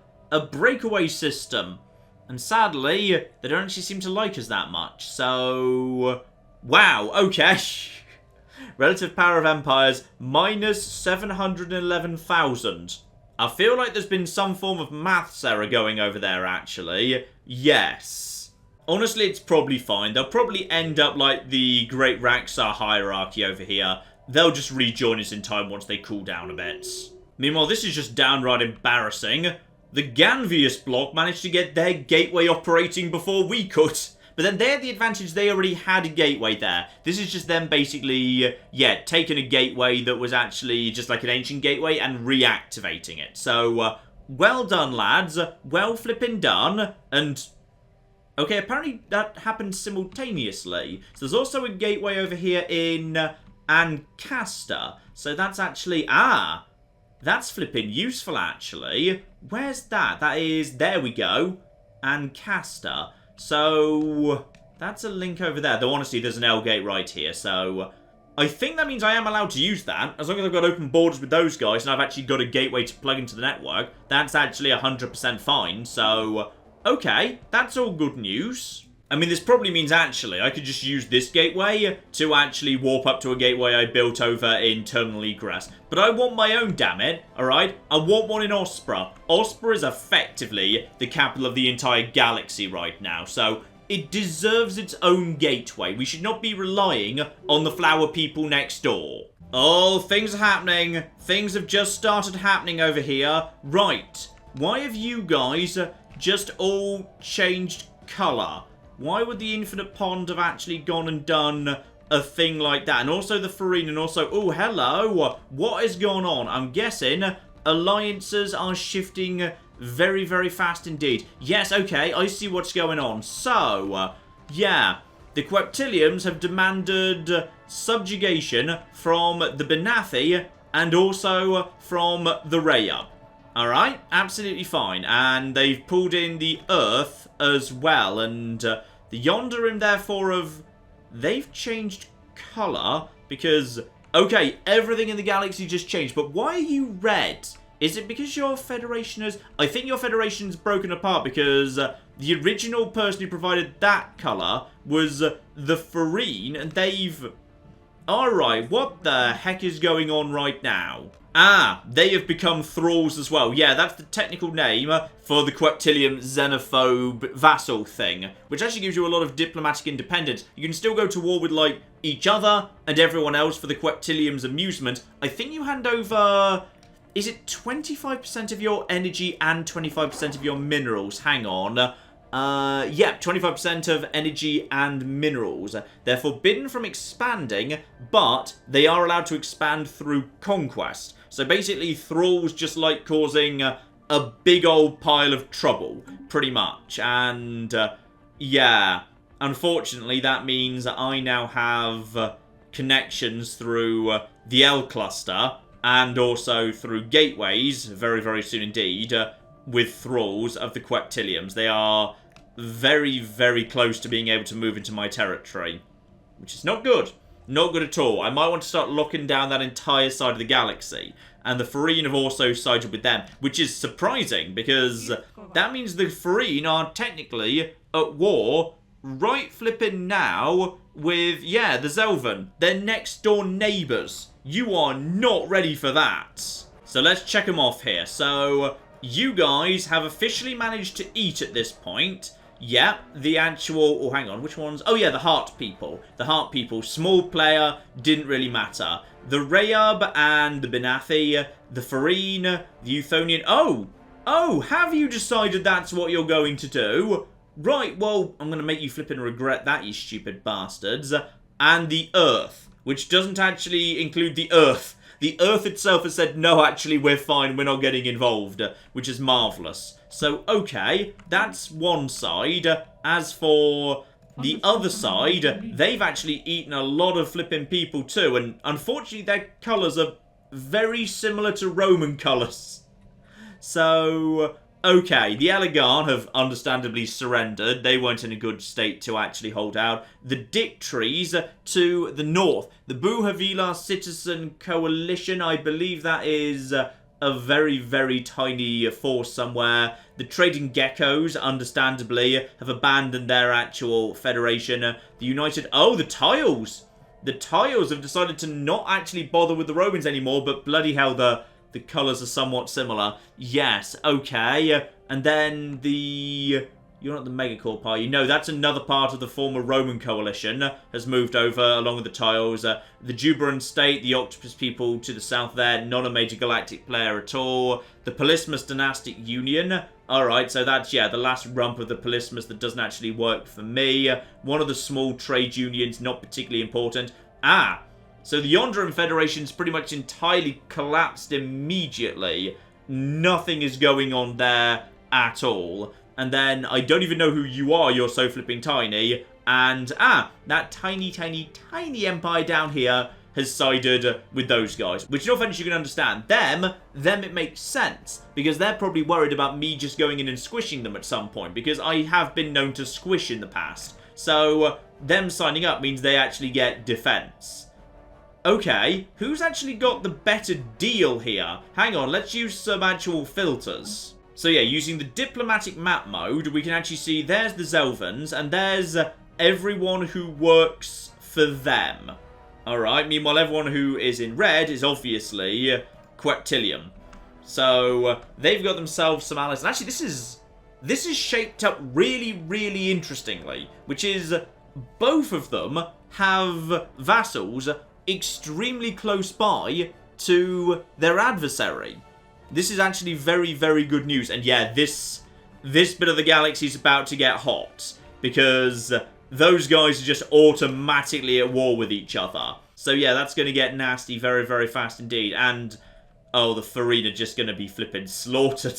breakaway system. And sadly, they don't actually seem to like us that much. So, wow, okay. Relative power of empires, minus 711,000. I feel like there's been some form of maths error going over there, actually. Yes. Honestly, it's probably fine. They'll probably end up like the Great Raxar hierarchy over here. They'll just rejoin us in time once they cool down a bit. Meanwhile, this is just downright embarrassing. The Ganvius block managed to get their gateway operating before we could. But then they had the advantage they already had a gateway there. This is just them basically, yeah, taking a gateway that was actually just like an ancient gateway and reactivating it. So, well done, lads. Well flipping done. And, okay, apparently that happened simultaneously. So there's also a gateway over here in Ancaster. So that's actually, that's flipping useful, actually. Where's that? That is, there we go, Ancaster. So, that's a link over there. Though, honestly, there's an L gate right here. So, I think that means I am allowed to use that. As long as I've got open borders with those guys and I've actually got a gateway to plug into the network, that's actually 100% fine. So, okay, that's all good news. I mean, this probably means actually I could just use this gateway to actually warp up to a gateway I built over in Terminal Egress. But I want my own, damn it, alright? I want one in Osprey. Osprey is effectively the capital of the entire galaxy right now, so it deserves its own gateway. We should not be relying on the flower people next door. Oh, things are happening. Things have just started happening over here. Right, why have you guys just all changed colour? Why would the Infinite Pond have actually gone and done a thing like that? And also the Farine, and also, oh, hello. What is going on? I'm guessing alliances are shifting very, very fast indeed. Yes, okay, I see what's going on. So, yeah, the Queptiliums have demanded subjugation from the Benathi and also from the Rayab. Alright, absolutely fine. And they've pulled in the Earth as well. And the Yonderim, therefore, they've changed colour because, okay, everything in the galaxy just changed. But why are you red? Is it because your Federation is... I think your Federation's broken apart because the original person who provided that colour was the Farine. And they've... Alright, what the heck is going on right now? They have become thralls as well. Yeah, that's the technical name for the Queptilium xenophobe vassal thing, which actually gives you a lot of diplomatic independence. You can still go to war with, like, each other and everyone else for the Queptilium's amusement. I think you hand over... Is it 25% of your energy and 25% of your minerals? Hang on. Yeah, 25% of energy and minerals. They're forbidden from expanding, but they are allowed to expand through conquest. So basically, thralls just like causing a big old pile of trouble, pretty much. And, yeah, unfortunately, that means I now have connections through the L cluster and also through gateways, very, very soon indeed, with thralls of the Queptiliums. They are very, very close to being able to move into my territory. Which is not good. Not good at all. I might want to start locking down that entire side of the galaxy. And the Farine have also sided with them. Which is surprising, because that means the Farine are technically at war right flipping now with, yeah, the Zelven. They're next door neighbours. You are not ready for that. So let's check them off here. So you guys have officially managed to eat at this point. Yeah, the actual... Oh, hang on. Which ones? Oh, yeah, the Heart people. The Heart people. Small player. Didn't really matter. The Rayab and the Benathi. The Farine. The Euthonian. Oh! Oh, have you decided that's what you're going to do? Right, well, I'm going to make you flippin' regret that, you stupid bastards. And the Earth. Which doesn't actually include the Earth. The Earth itself has said, no, actually, we're fine, we're not getting involved, which is marvellous. So, okay, that's one side. As for the other side, they've actually eaten a lot of flipping people too, and unfortunately their colours are very similar to Roman colours. So, okay, the Elegant have understandably surrendered. They weren't in a good state to actually hold out. The Dictries to the north. The Buhavila Citizen Coalition, I believe that is a very, very tiny force somewhere. The Trading Geckos, understandably, have abandoned their actual federation. The United... Oh, the Tiles! The Tiles have decided to not actually bother with the Romans anymore, but bloody hell, the colours are somewhat similar. Yes, okay. And then the... You're not the MegaCorp, are you? No, that's another part of the former Roman coalition. Has moved over along with the Tiles. The Juberan State, the Octopus people to the south there. Not a major galactic player at all. The Polismus Dynastic Union. Alright, so that's, yeah, the last rump of the Polismus that doesn't actually work for me. One of the small trade unions, not particularly important. Ah! So the Yonderan Federation's pretty much entirely collapsed immediately. Nothing is going on there at all. And then, I don't even know who you are, you're so flipping tiny. And, that tiny, tiny, tiny empire down here has sided with those guys. Which, in all fairness, you can understand. Them it makes sense. Because they're probably worried about me just going in and squishing them at some point. Because I have been known to squish in the past. So, them signing up means they actually get defense. Okay, who's actually got the better deal here? Hang on, let's use some actual filters. So yeah, using the diplomatic map mode, we can actually see there's the Zelvans, and there's everyone who works for them. Alright, meanwhile everyone who is in red is obviously Queptilium. So they've got themselves some allies, and actually this is shaped up really, really interestingly, which is both of them have vassals extremely close by to their adversary. This is actually very, very good news. And yeah, this bit of the galaxy is about to get hot. Because those guys are just automatically at war with each other. So yeah, that's going to get nasty very, very fast indeed. And, oh, the Farine are just going to be flipping slaughtered.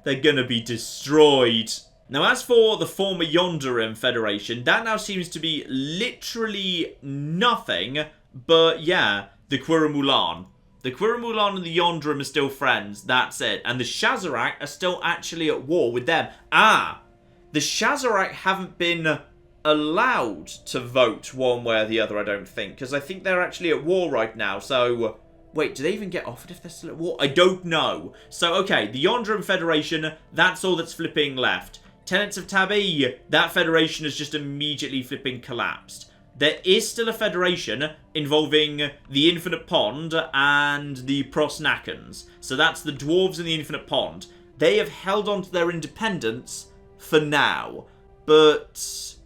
They're going to be destroyed. Now, as for the former Yonderan Federation, that now seems to be literally nothing but, yeah, the Quiramulan. The Quiramulan and the Yonderan are still friends, that's it. And the Shazarak are still actually at war with them. Ah! The Shazarak haven't been allowed to vote one way or the other, I don't think. Because I think they're actually at war right now, so... Wait, do they even get offered if they're still at war? I don't know. So, okay, the Yonderan Federation, that's all that's flipping left. Tenants of Tabi, that federation has just immediately flipping collapsed. There is still a federation involving the Infinite Pond and the Prosnakans. So that's the dwarves in the Infinite Pond. They have held on to their independence for now. But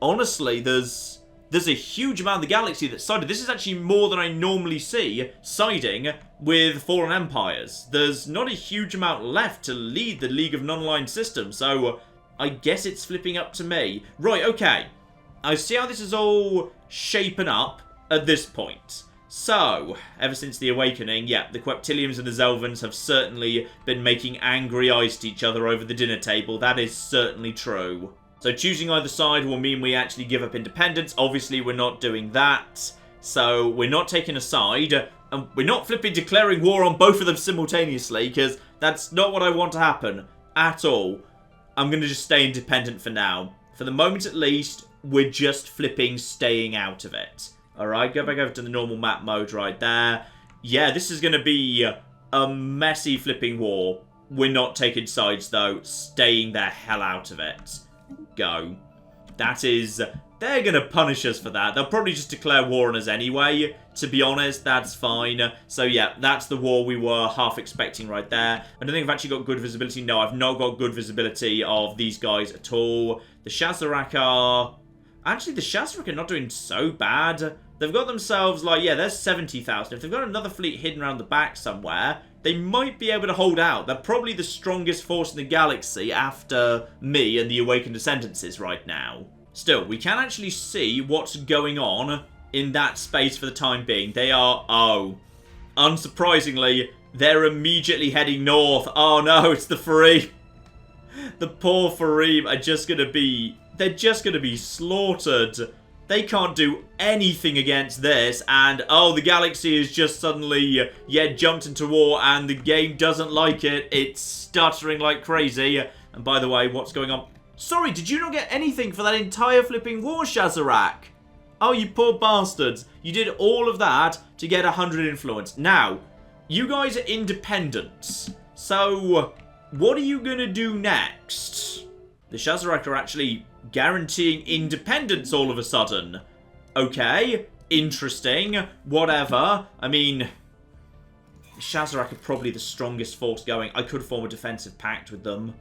honestly, there's a huge amount of the galaxy that's sided. This is actually more than I normally see siding with fallen empires. There's not a huge amount left to lead the League of Non-Aligned Systems. So I guess it's flipping up to me. Right, okay. I see how this is all shaping up at this point. So, ever since the Awakening, yeah, the Queptiliums and the Zelvans have certainly been making angry eyes to each other over the dinner table. That is certainly true. So choosing either side will mean we actually give up independence. Obviously, we're not doing that. So, we're not taking a side. And we're not flipping declaring war on both of them simultaneously, because that's not what I want to happen at all. I'm going to just stay independent for now. For the moment, at least, we're just flipping staying out of it. Alright, go back over to the normal map mode right there. Yeah, this is going to be a messy flipping war. We're not taking sides, though. Staying the hell out of it. Go. That is... They're going to punish us for that. They'll probably just declare war on us anyway. To be honest, that's fine. So yeah, that's the war we were half expecting right there. I don't think I've actually got good visibility. No, I've not got good visibility of these guys at all. The Shazarak are... Actually, the Shazarak are not doing so bad. They've got themselves, like, yeah, there's 70,000. If they've got another fleet hidden around the back somewhere, they might be able to hold out. They're probably the strongest force in the galaxy after me and the Awakened Descendants right now. Still, we can actually see what's going on in that space for the time being. They are, oh, unsurprisingly, they're immediately heading north. Oh no, it's the Fareem. The poor Fareem are just going to be, they're just going to be slaughtered. They can't do anything against this, and oh, the galaxy is just suddenly, yeah, jumped into war, and the game doesn't like it. It's stuttering like crazy. And by the way, what's going on? Sorry, did you not get anything for that entire flipping war, Shazarak? Oh, you poor bastards. You did all of that to get 100 influence. Now, you guys are independents. So, what are you going to do next? The Shazarak are actually guaranteeing independence all of a sudden. Okay, interesting. Whatever. I mean, Shazarak are probably the strongest force going. I could form a defensive pact with them.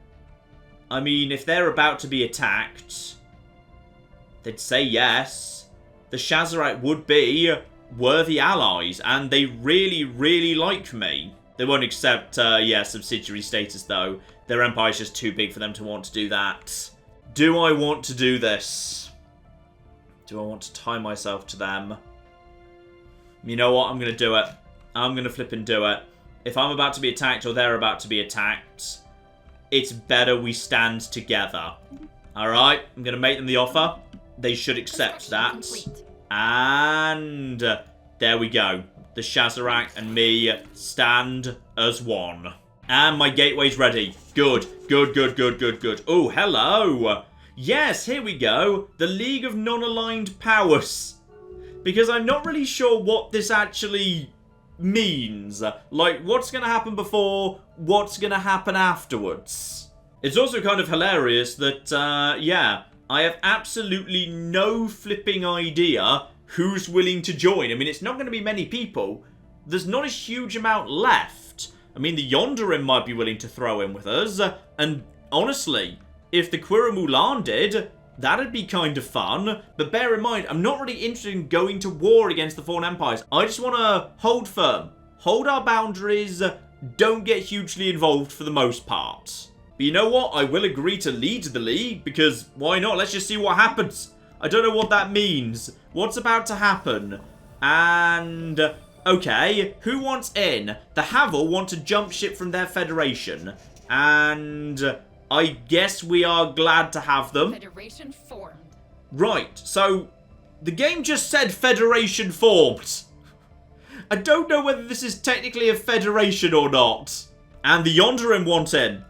I mean, if they're about to be attacked, they'd say yes. The Shazarak would be worthy allies, and they really, really like me. They won't accept, yeah, subsidiary status, though. Their empire's just too big for them to want to do that. Do I want to do this? Do I want to tie myself to them? You know what? I'm going to do it. I'm going to flip and do it. If I'm about to be attacked or they're about to be attacked, it's better we stand together. Alright, I'm going to make them the offer. They should accept that. And there we go. The Shazarak and me stand as one. And my gateway's ready. Good, good, good, good, good, good. Oh, hello. Yes, here we go. The League of Non-Aligned Powers. Because I'm not really sure what this actually means. Like, what's going to happen before, what's going to happen afterwards. It's also kind of hilarious that, yeah, I have absolutely no flipping idea who's willing to join. I mean, it's not going to be many people. There's not a huge amount left. I mean, the Yonderim might be willing to throw in with us. And honestly, if the Quiramulan did, that'd be kind of fun. But bear in mind, I'm not really interested in going to war against the Fallen Empires. I just want to hold firm. Hold our boundaries. Don't get hugely involved for the most part. But you know what? I will agree to lead the League, because why not? Let's just see what happens. I don't know what that means. What's about to happen? And... okay, who wants in? The Havel want to jump ship from their Federation. And I guess we are glad to have them. Federation formed. Right, so the game just said Federation formed. I don't know whether this is technically a Federation or not. And the Yonderim want in.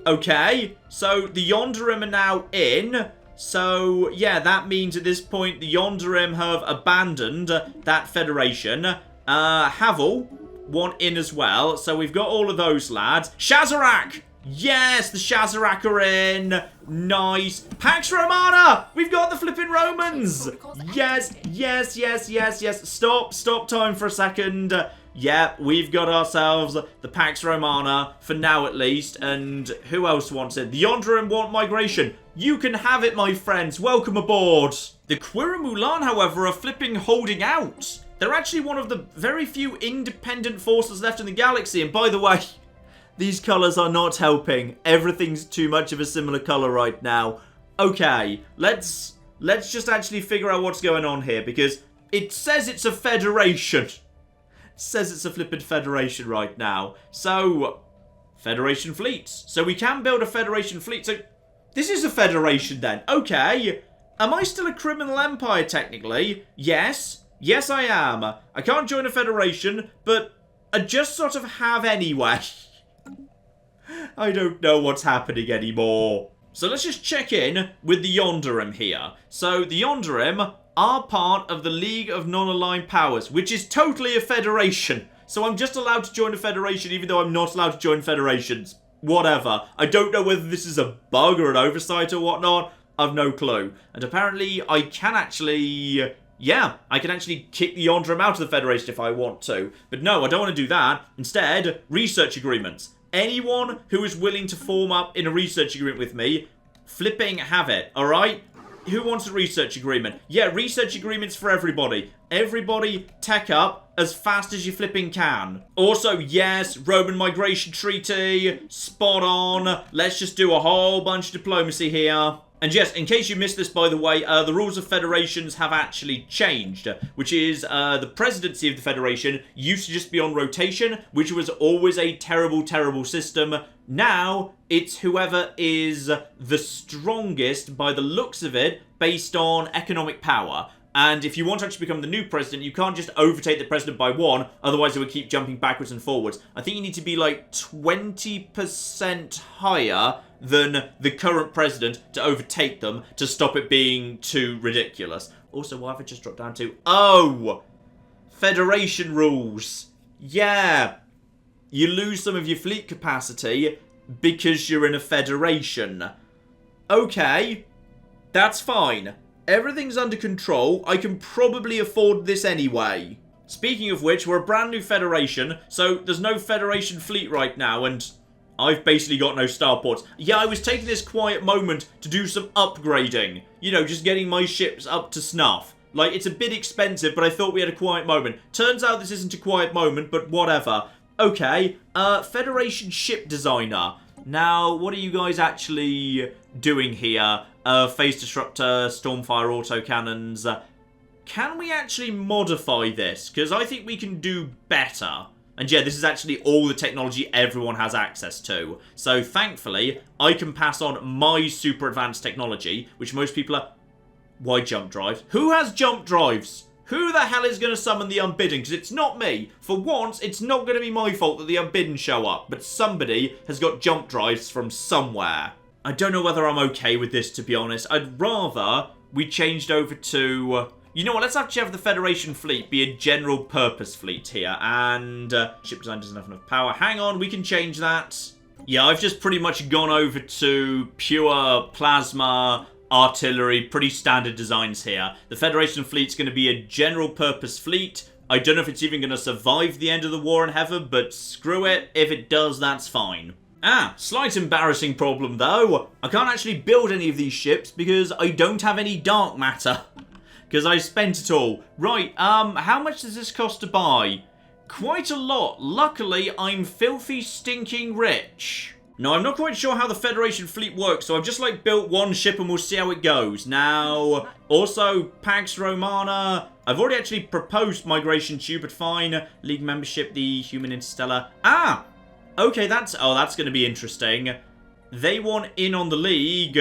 Okay, so the Yonderim are now in. So, yeah, that means at this point the Yonderim have abandoned that Federation. Havel want in as well. So we've got all of those lads. Shazarak! Yes, the Shazarak are in. Nice. Pax Romana! We've got the flipping Romans! Yes, yes, yes, yes, yes. Stop time for a second. Yeah, we've got ourselves the Pax Romana, for now at least. And who else wants it? The Yonderim want migration. You can have it, my friends. Welcome aboard. The Quiramulan, however, are flipping holding out. They're actually one of the very few independent forces left in the galaxy. And by the way, these colours are not helping. Everything's too much of a similar colour right now. Okay, let's just actually figure out what's going on here, because it says it's a federation. It says it's a flippin' federation right now. So, Federation fleets. So we can build a Federation fleet. So, this is a Federation then. Okay. Am I still a criminal empire technically? Yes. Yes, I am. I can't join a Federation, but I just sort of have anyway. I don't know what's happening anymore. So let's just check in with the Yonderim here. So the Yonderim are part of the League of Non-Aligned Powers, which is totally a federation. So I'm just allowed to join a federation even though I'm not allowed to join federations. Whatever. I don't know whether this is a bug or an oversight or whatnot. I've no clue. And apparently I can actually... yeah, I can actually kick the Yonderim out of the Federation if I want to. But no, I don't want to do that. Instead, research agreements. Anyone who is willing to form up in a research agreement with me, flipping have it, alright? Who wants a research agreement? Yeah, research agreements for everybody. Everybody tech up as fast as you flipping can. Also, yes, Roman Migration Treaty, spot on. Let's just do a whole bunch of diplomacy here. And yes, in case you missed this, by the way, the rules of federations have actually changed, which is the presidency of the federation used to just be on rotation, which was always a terrible, terrible system. Now, it's whoever is the strongest by the looks of it, based on economic power. And if you want to actually become the new president, you can't just overtake the president by one, otherwise it would keep jumping backwards and forwards. I think you need to be like 20% higher than the current president to overtake them to stop it being too ridiculous. Also, what have I just dropped down to? Oh! Federation rules. Yeah. You lose some of your fleet capacity because you're in a federation. Okay. That's fine. Everything's under control. I can probably afford this anyway. Speaking of which, we're a brand new federation, so there's no federation fleet right now, and I've basically got no starports. Yeah, I was taking this quiet moment to do some upgrading. You know, just getting my ships up to snuff. Like, it's a bit expensive, but I thought we had a quiet moment. Turns out this isn't a quiet moment, but whatever. Okay, Federation Ship Designer. Now, what are you guys actually doing here? Phase Disruptor, Stormfire Autocannons. Can we actually modify this? Because I think we can do better. And yeah, this is actually all the technology everyone has access to. So thankfully, I can pass on my super advanced technology, which most people are... Why jump drives? Who has jump drives? Who the hell is going to summon the unbidden? Because it's not me. For once, it's not going to be my fault that the unbidden show up. But somebody has got jump drives from somewhere. I don't know whether I'm okay with this, to be honest. I'd rather we changed over to... you know what, let's actually have the Federation fleet be a general purpose fleet here. And ship design doesn't have enough power. Hang on, we can change that. Yeah, I've just pretty much gone over to pure plasma artillery, pretty standard designs here. The Federation fleet's going to be a general purpose fleet. I don't know if it's even going to survive the end of the war in heaven, but screw it. If it does, that's fine. Ah, slight embarrassing problem though. I can't actually build any of these ships because I don't have any dark matter. Because I spent it all. Right, how much does this cost to buy? Quite a lot. Luckily, I'm filthy stinking rich. Now, I'm not quite sure how the Federation fleet works, so I've just, like, built one ship and we'll see how it goes. Now, also, Pax Romana. I've already actually proposed migration to you, but fine. League membership, the Human Interstellar. Ah! Okay, that's going to be interesting. They want in on the League,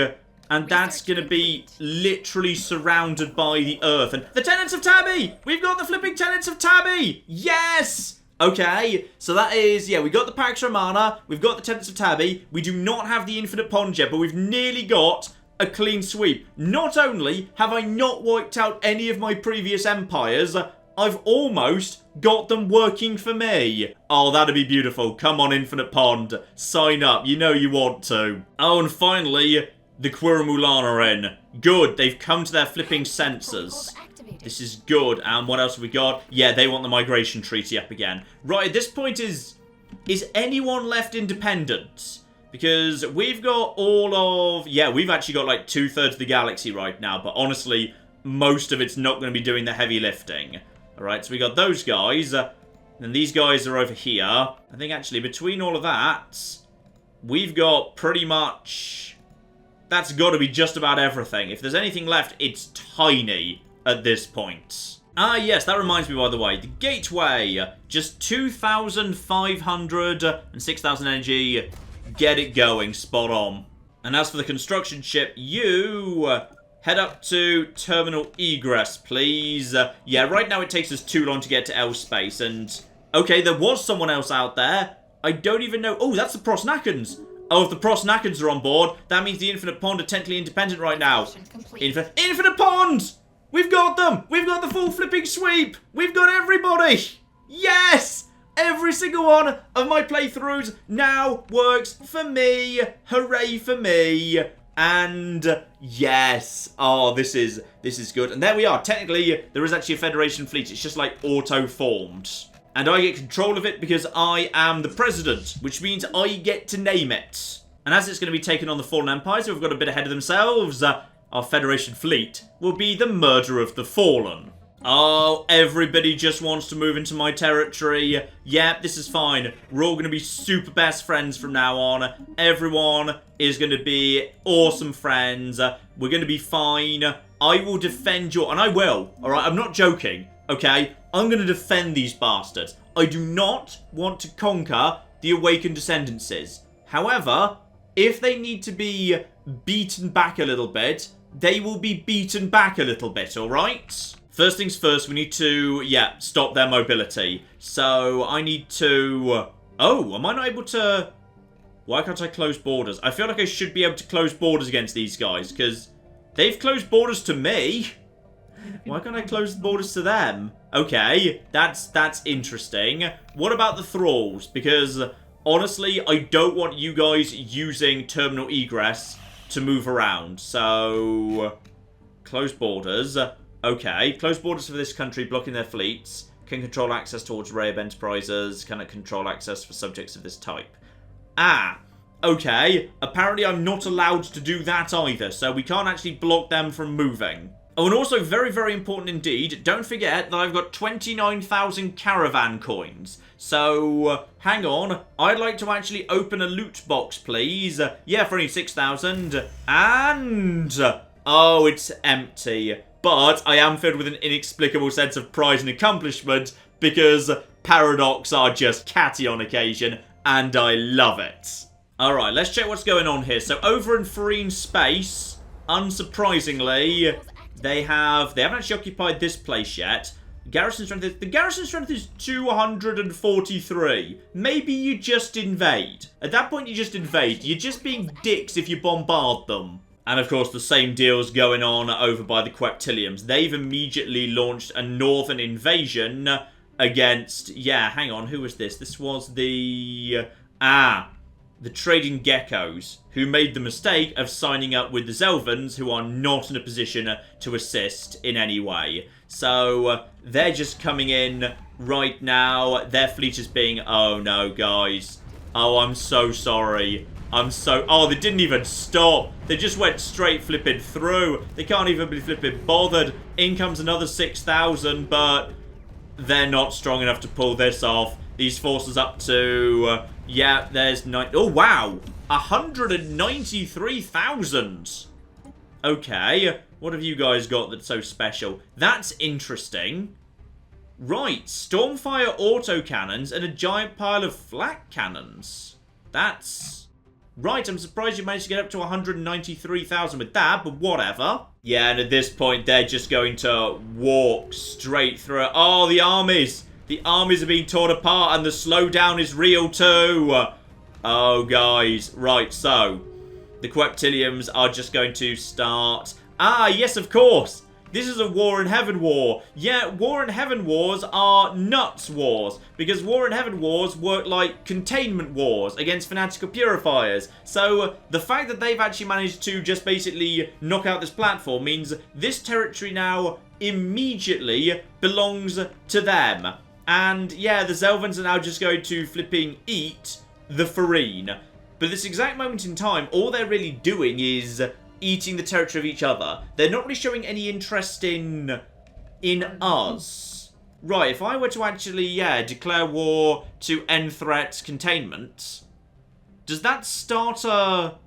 and that's going to be literally surrounded by the Earth. And the Tenants of Tabby! We've got the flipping Tenants of Tabby! Yes! Okay, so that is, yeah, we got the Pax Romana, we've got the Tenants of Tabby, we do not have the Infinite Pond yet, but we've nearly got a clean sweep. Not only have I not wiped out any of my previous empires, I've almost got them working for me. Oh, that'd be beautiful. Come on, Infinite Pond. Sign up. You know you want to. Oh, and finally, the Quirumulana are in. Good. They've come to their flipping senses. This is good. And what else have we got? Yeah, they want the migration treaty up again. Right, at this point, is anyone left independent? Because we've got all of... Yeah, we've actually got like 2/3 of the galaxy right now. But honestly, most of it's not going to be doing the heavy lifting. Alright, so we got those guys. And these guys are over here. I think actually between all of that, we've got pretty much... That's got to be just about everything. If there's anything left, it's tiny at this point. Ah, yes, that reminds me, by the way. The Gateway. Just 2,500 and 6,000 energy. Get it going. Spot on. And as for the construction ship, you... head up to Terminal Egress, please. Yeah, right now it takes us too long to get to L-Space, and... Okay, there was someone else out there. I don't even know... Oh, that's the Prosnakans. Oh, if the Prosnackens are on board, that means the Infinite Pond are technically independent right now. Infinite Pond! We've got them! We've got the full flipping sweep! We've got everybody! Yes! Every single one of my playthroughs now works for me. Hooray for me. And yes. Oh, this is good. And there we are. Technically, there is actually a Federation fleet. It's just like auto-formed. And I get control of it because I am the president, which means I get to name it. And as it's going to be taken on the Fallen Empires, who have got a bit ahead of themselves, our Federation fleet will be the Murder of the Fallen. Oh, everybody just wants to move into my territory. Yep, this is fine. We're all going to be super best friends from now on. Everyone is going to be awesome friends. We're going to be fine. I will defend your... And I will, alright? I'm not joking, okay? I'm going to defend these bastards. I do not want to conquer the Awakened Descendancies. However, if they need to be beaten back a little bit, they will be beaten back a little bit, alright? First things first, we need to, stop their mobility. So, I need to... Oh, am I not able to... Why can't I close borders? I feel like I should be able to close borders against these guys, because they've closed borders to me. Why can't I close the borders to them? Okay, that's interesting. What about the thralls? Because, honestly, I don't want you guys using terminal egress to move around. So, close borders. Okay, close borders for this country, blocking their fleets. Can control access towards Array enterprises. Cannot control access for subjects of this type. Ah, okay. Apparently I'm not allowed to do that either, so we can't actually block them from moving. Oh, and also very, very important indeed, don't forget that I've got 29,000 caravan coins. So, hang on. I'd like to actually open a loot box, please. Yeah, for only 6,000. And... Oh, it's empty. But I am filled with an inexplicable sense of pride and accomplishment because Paradox are just catty on occasion, and I love it. Alright, let's check what's going on here. So over in Farine Space, unsurprisingly, they haven't actually occupied this place yet. The garrison strength is 243. Maybe you just invade. At that point you just invade. You're just being dicks if you bombard them. And of course the same deal's going on over by the Queptiliums. They've immediately launched a northern invasion against... Yeah, hang on, who was this? This was the... the Trading Geckos, who made the mistake of signing up with the Zelvans, who are not in a position to assist in any way. So, they're just coming in right now. Their fleet is being... Oh no, guys. Oh, I'm so sorry. Oh, they didn't even stop. They just went straight flipping through. They can't even be flipping bothered. In comes another 6,000, but they're not strong enough to pull this off. These forces up to... yeah, there's... Oh, wow. 193,000. Okay. What have you guys got that's so special? That's interesting. Right. Stormfire autocannons and a giant pile of flak cannons. That's... Right, I'm surprised you managed to get up to 193,000 with that, but whatever. Yeah, and at this point, they're just going to walk straight through it. Oh, the armies! The armies are being torn apart, and the slowdown is real too. Oh, guys. Right, so, the Queptiliums are just going to start... Ah, yes, of course! This is a War in Heaven war. Yeah, War in Heaven wars are nuts wars. Because War in Heaven wars work like containment wars against fanatical purifiers. So, the fact that they've actually managed to just basically knock out this platform means this territory now immediately belongs to them. And, yeah, the Zelvans are now just going to flipping eat the Farine. But this exact moment in time, all they're really doing is... eating the territory of each other. They're not really showing any interest in us. Right, if I were to actually, declare war to end threat containment, does that start a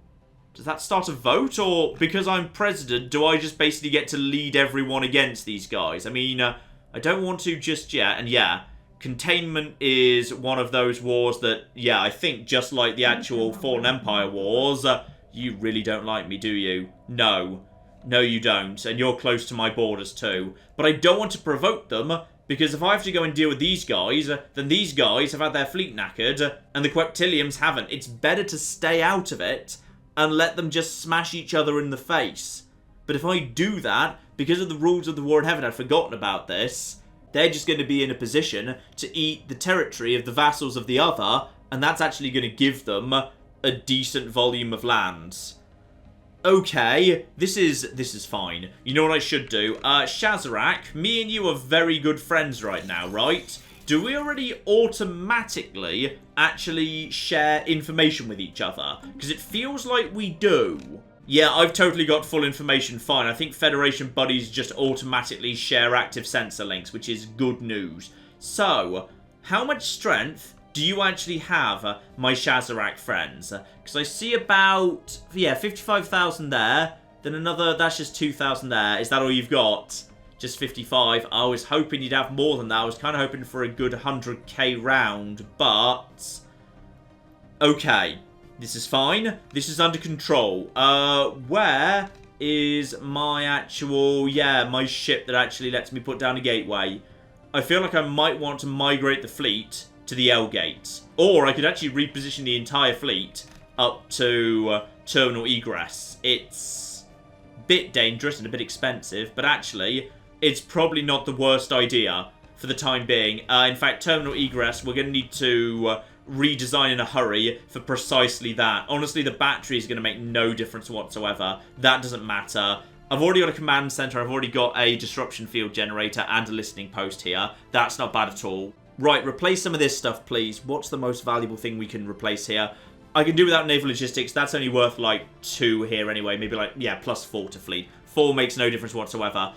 vote? Or because I'm president, do I just basically get to lead everyone against these guys? I mean, I don't want to just yet, and yeah, containment is one of those wars that, yeah, I think just like the actual Fallen Empire wars, you really don't like me, do you? No. No, you don't. And you're close to my borders too. But I don't want to provoke them Because if I have to go and deal with these guys, then these guys have had their fleet knackered, and the Queptiliums haven't. It's better to stay out of it and let them just smash each other in the face. But if I do that, because of the rules of the War in Heaven, I'd forgotten about this, they're just going to be in a position to eat the territory of the vassals of the other, and that's actually going to give them a decent volume of lands. Okay, this is fine. You know what I should do? Shazarak, me and you are very good friends right now, right? Do we already automatically actually share information with each other? Because it feels like we do. Yeah, I've totally got full information, fine. I think Federation buddies just automatically share active sensor links, which is good news. So, how much strength do you actually have, my Shazarak friends? Because I see about, yeah, 55,000 there. Then another, that's just 2,000 there. Is that all you've got? Just 55. I was hoping you'd have more than that. I was kind of hoping for a good 100k round, but... okay, this is fine. This is under control. Where is my actual, yeah, my ship that actually lets me put down a gateway? I feel like I might want to migrate the fleet to the L gate. Or I could actually reposition the entire fleet up to terminal egress. It's a bit dangerous and a bit expensive, but actually, it's probably not the worst idea for the time being. In fact, terminal egress, we're going to need to redesign in a hurry for precisely that. Honestly, the battery is going to make no difference whatsoever. That doesn't matter. I've already got a command center, I've already got a disruption field generator and a listening post here. That's not bad at all. Right, replace some of this stuff, please. What's the most valuable thing we can replace here? I can do without naval logistics. That's only worth, like, 2 here anyway. Maybe, like, yeah, plus 4 to fleet. 4 makes no difference whatsoever.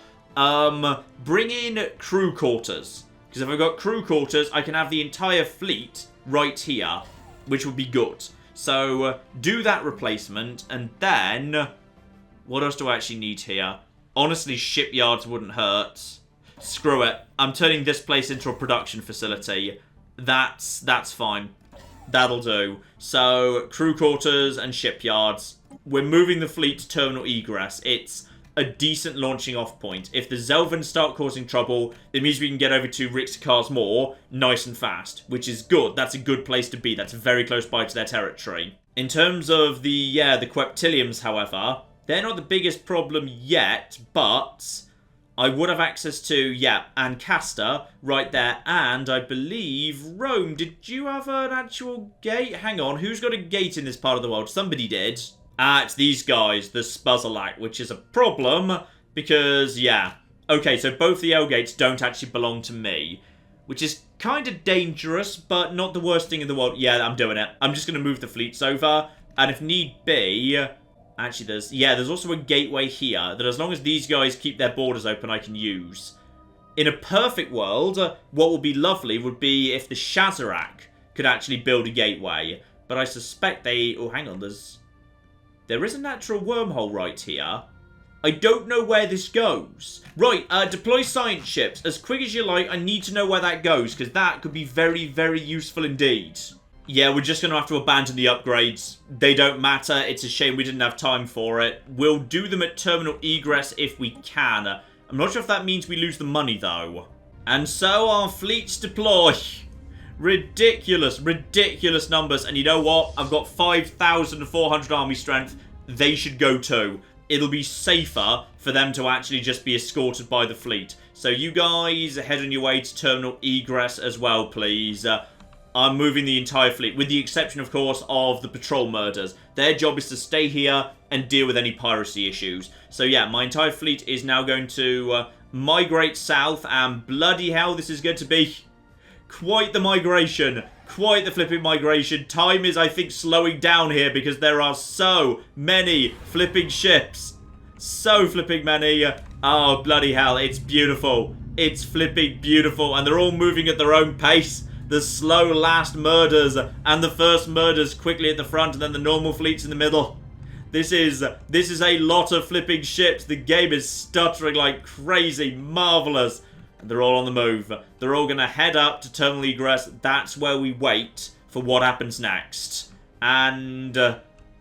Bring in crew quarters. Because if I've got crew quarters, I can have the entire fleet right here, which would be good. So, do that replacement, and then... what else do I actually need here? Honestly, shipyards wouldn't hurt. Screw it. I'm turning this place into a production facility. That's fine. That'll do. So, crew quarters and shipyards. We're moving the fleet to terminal egress. It's a decent launching off point. If the Zelvans start causing trouble, it means we can get over to Rixakar's Moor nice and fast, which is good. That's a good place to be. That's very close by to their territory. In terms of the Queptiliums, however, they're not the biggest problem yet, but I would have access to, yeah, Ancaster right there, and I believe Rome. Did you have an actual gate? Hang on, who's got a gate in this part of the world? Somebody did. Ah, it's these guys, the Spuzzalak, which is a problem because, yeah. Okay, so both the L gates don't actually belong to me, which is kind of dangerous, but not the worst thing in the world. Yeah, I'm doing it. I'm just going to move the fleets over, and if need be... actually, there's also a gateway here that as long as these guys keep their borders open, I can use. In a perfect world, what would be lovely would be if the Shazarak could actually build a gateway. But I suspect they... oh, hang on, there is a natural wormhole right here. I don't know where this goes. Right, deploy science ships. As quick as you like, I need to know where that goes, because that could be very, very useful indeed. Yeah, we're just going to have to abandon the upgrades. They don't matter. It's a shame we didn't have time for it. We'll do them at terminal egress if we can. I'm not sure if that means we lose the money, though. And so our fleets deploy. Ridiculous, ridiculous numbers. And you know what? I've got 5,400 army strength. They should go too. It'll be safer for them to actually just be escorted by the fleet. So you guys head on your way to terminal egress as well, please. I'm moving the entire fleet, with the exception, of course, of the patrol murders. Their job is to stay here and deal with any piracy issues. So yeah, my entire fleet is now going to migrate south, and bloody hell, this is going to be quite the migration. Quite the flipping migration. Time is, I think, slowing down here because there are so many flipping ships. So flipping many. Oh, bloody hell, it's beautiful. It's flipping beautiful, and they're all moving at their own pace. The slow last murders and the first murders quickly at the front, and then the normal fleets in the middle. This is a lot of flipping ships. The game is stuttering like crazy. Marvellous. And they're all on the move. They're all going to head up to terminal egress. That's where we wait for what happens next. And,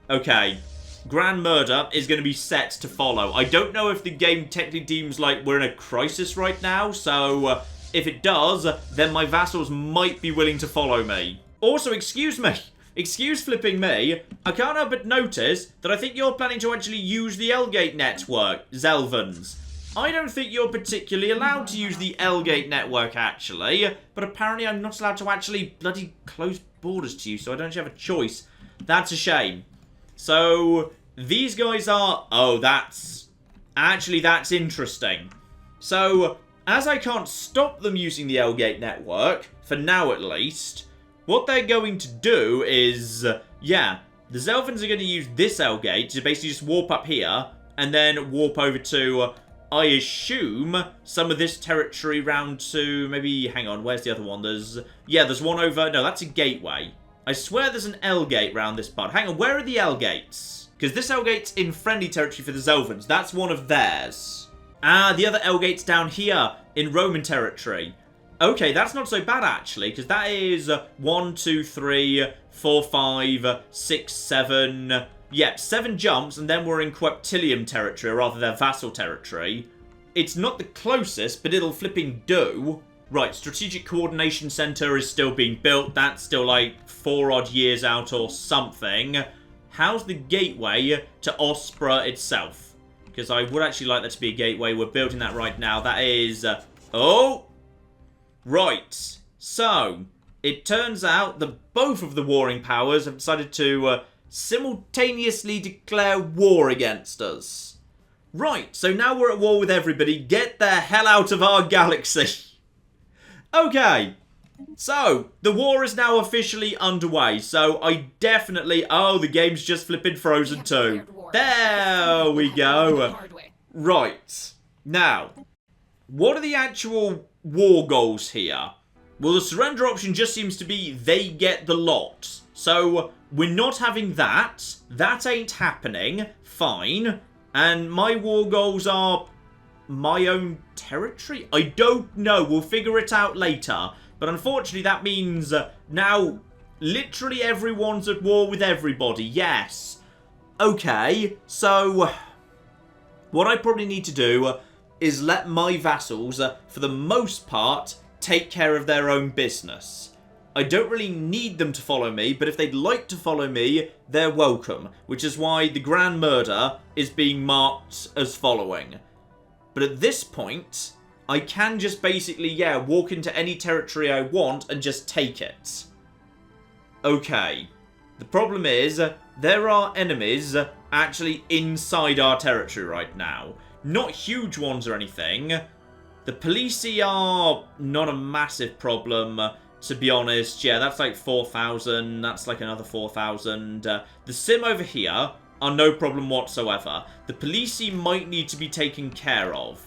okay. Grand Murder is going to be set to follow. I don't know if the game technically deems like we're in a crisis right now, so... If it does, then my vassals might be willing to follow me. Also, excuse me. Excuse flipping me. I can't help but notice that I think you're planning to actually use the L-Gate network, Zelvans. I don't think you're particularly allowed to use the L-Gate network, actually. But apparently I'm not allowed to actually bloody close borders to you, so I don't actually have a choice. That's a shame. So, these guys are... Oh, that's... Actually, that's interesting. So, as I can't stop them using the L-Gate network, for now at least, what they're going to do is... yeah, the Zelvans are going to use this L-Gate to basically just warp up here, and then warp over to... I assume some of this territory round to maybe, hang on, where's the other one? There's one over, no, that's a gateway. I swear there's an L gate round this part. Hang on, where are the L gates? Because this L gate's in friendly territory for the Zelvans. That's one of theirs. Ah, the other L gate's down here in Roman territory. Okay, that's not so bad actually, because that is 1, 2, 3, 4, 5, 6, 7... Yep, 7 jumps, and then we're in Queptilium territory, or rather their vassal territory. It's not the closest, but it'll flipping do. Right, Strategic Coordination Center is still being built. That's still like 4 odd years out or something. How's the gateway to Ospra itself? Because I would actually like that to be a gateway. We're building that right now. That is... oh! Right. So, it turns out that both of the warring powers have decided to... simultaneously declare war against us. Right, so now we're at war with everybody. Get the hell out of our galaxy. Okay, so the war is now officially underway. So I definitely... oh, the game's just flipping frozen too. There we go. Right, now, what are the actual war goals here? Well, the surrender option just seems to be they get the lot. So... we're not having that. That ain't happening. Fine. And my war goals are my own territory? I don't know. We'll figure it out later. But unfortunately, that means now literally everyone's at war with everybody. Yes. Okay. So, what I probably need to do is let my vassals, for the most part, take care of their own business. I don't really need them to follow me, but if they'd like to follow me, they're welcome. Which is why the Grand Murder is being marked as following. But at this point, I can just basically, yeah, walk into any territory I want and just take it. Okay. The problem is, there are enemies actually inside our territory right now. Not huge ones or anything. The Polisi are not a massive problem. To be honest, yeah, that's like 4,000. That's like another 4,000. The Sim over here are no problem whatsoever. The Polisi might need to be taken care of.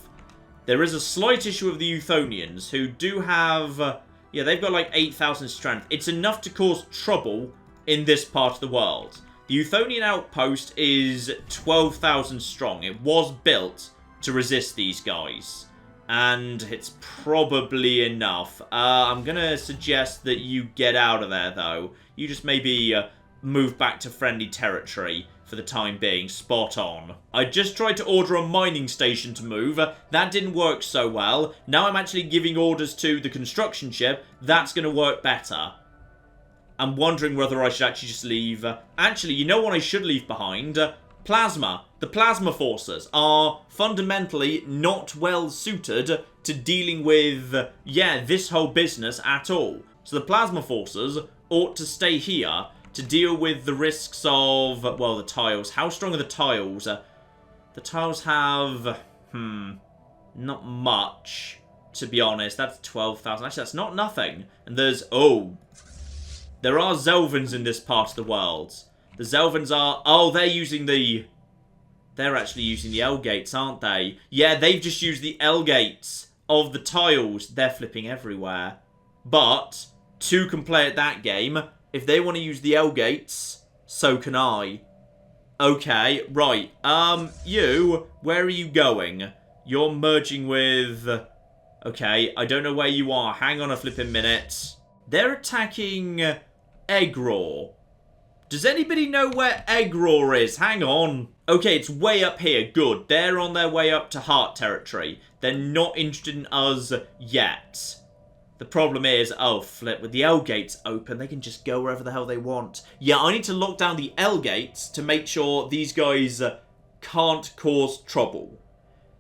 There is a slight issue of the Euthonians, who do have... yeah, they've got like 8,000 strength. It's enough to cause trouble in this part of the world. The Euthonian outpost is 12,000 strong. It was built to resist these guys. And it's probably enough. I'm going to suggest that you get out of there, though. You just maybe move back to friendly territory for the time being. Spot on. I just tried to order a mining station to move. That didn't work so well. Now I'm actually giving orders to the construction ship. That's going to work better. I'm wondering whether I should actually just leave... actually, you know what I should leave behind? Plasma. The plasma forces are fundamentally not well suited to dealing with, yeah, this whole business at all. So the plasma forces ought to stay here to deal with the risks of, well, the tiles. How strong are the tiles? The tiles have, not much, to be honest. That's 12,000. Actually, that's not nothing. And there's, oh, there are Zelvans in this part of the world. The Zelvans are... oh, they're using the... they're actually using the L gates, aren't they? Yeah, they've just used the L gates of the tiles. They're flipping everywhere. But, 2 can play at that game. If they want to use the L gates, so can I. Okay, right. You, where are you going? You're merging with... okay, I don't know where you are. Hang on a flipping minute. They're attacking Eggroar. Does anybody know where Eggroar is? Hang on. Okay, it's way up here. Good. They're on their way up to Heart territory. They're not interested in us yet. The problem is, oh, flip, with the L gates open, they can just go wherever the hell they want. Yeah, I need to lock down the L gates to make sure these guys can't cause trouble.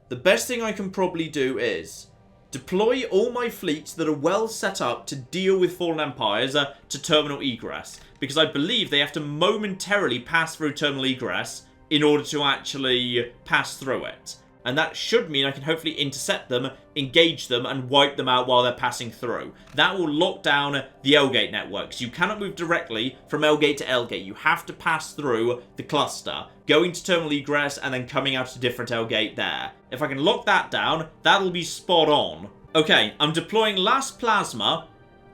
The best thing I can probably do is deploy all my fleets that are well set up to deal with fallen empires to terminal egress. Because I believe they have to momentarily pass through terminal egress in order to actually pass through it. And that should mean I can hopefully intercept them, engage them, and wipe them out while they're passing through. That will lock down the L-gate networks. You cannot move directly from L-gate to L-gate. You have to pass through the cluster, going to terminal egress, and then coming out to different L-gate there. If I can lock that down, that'll be spot on. Okay, I'm deploying last plasma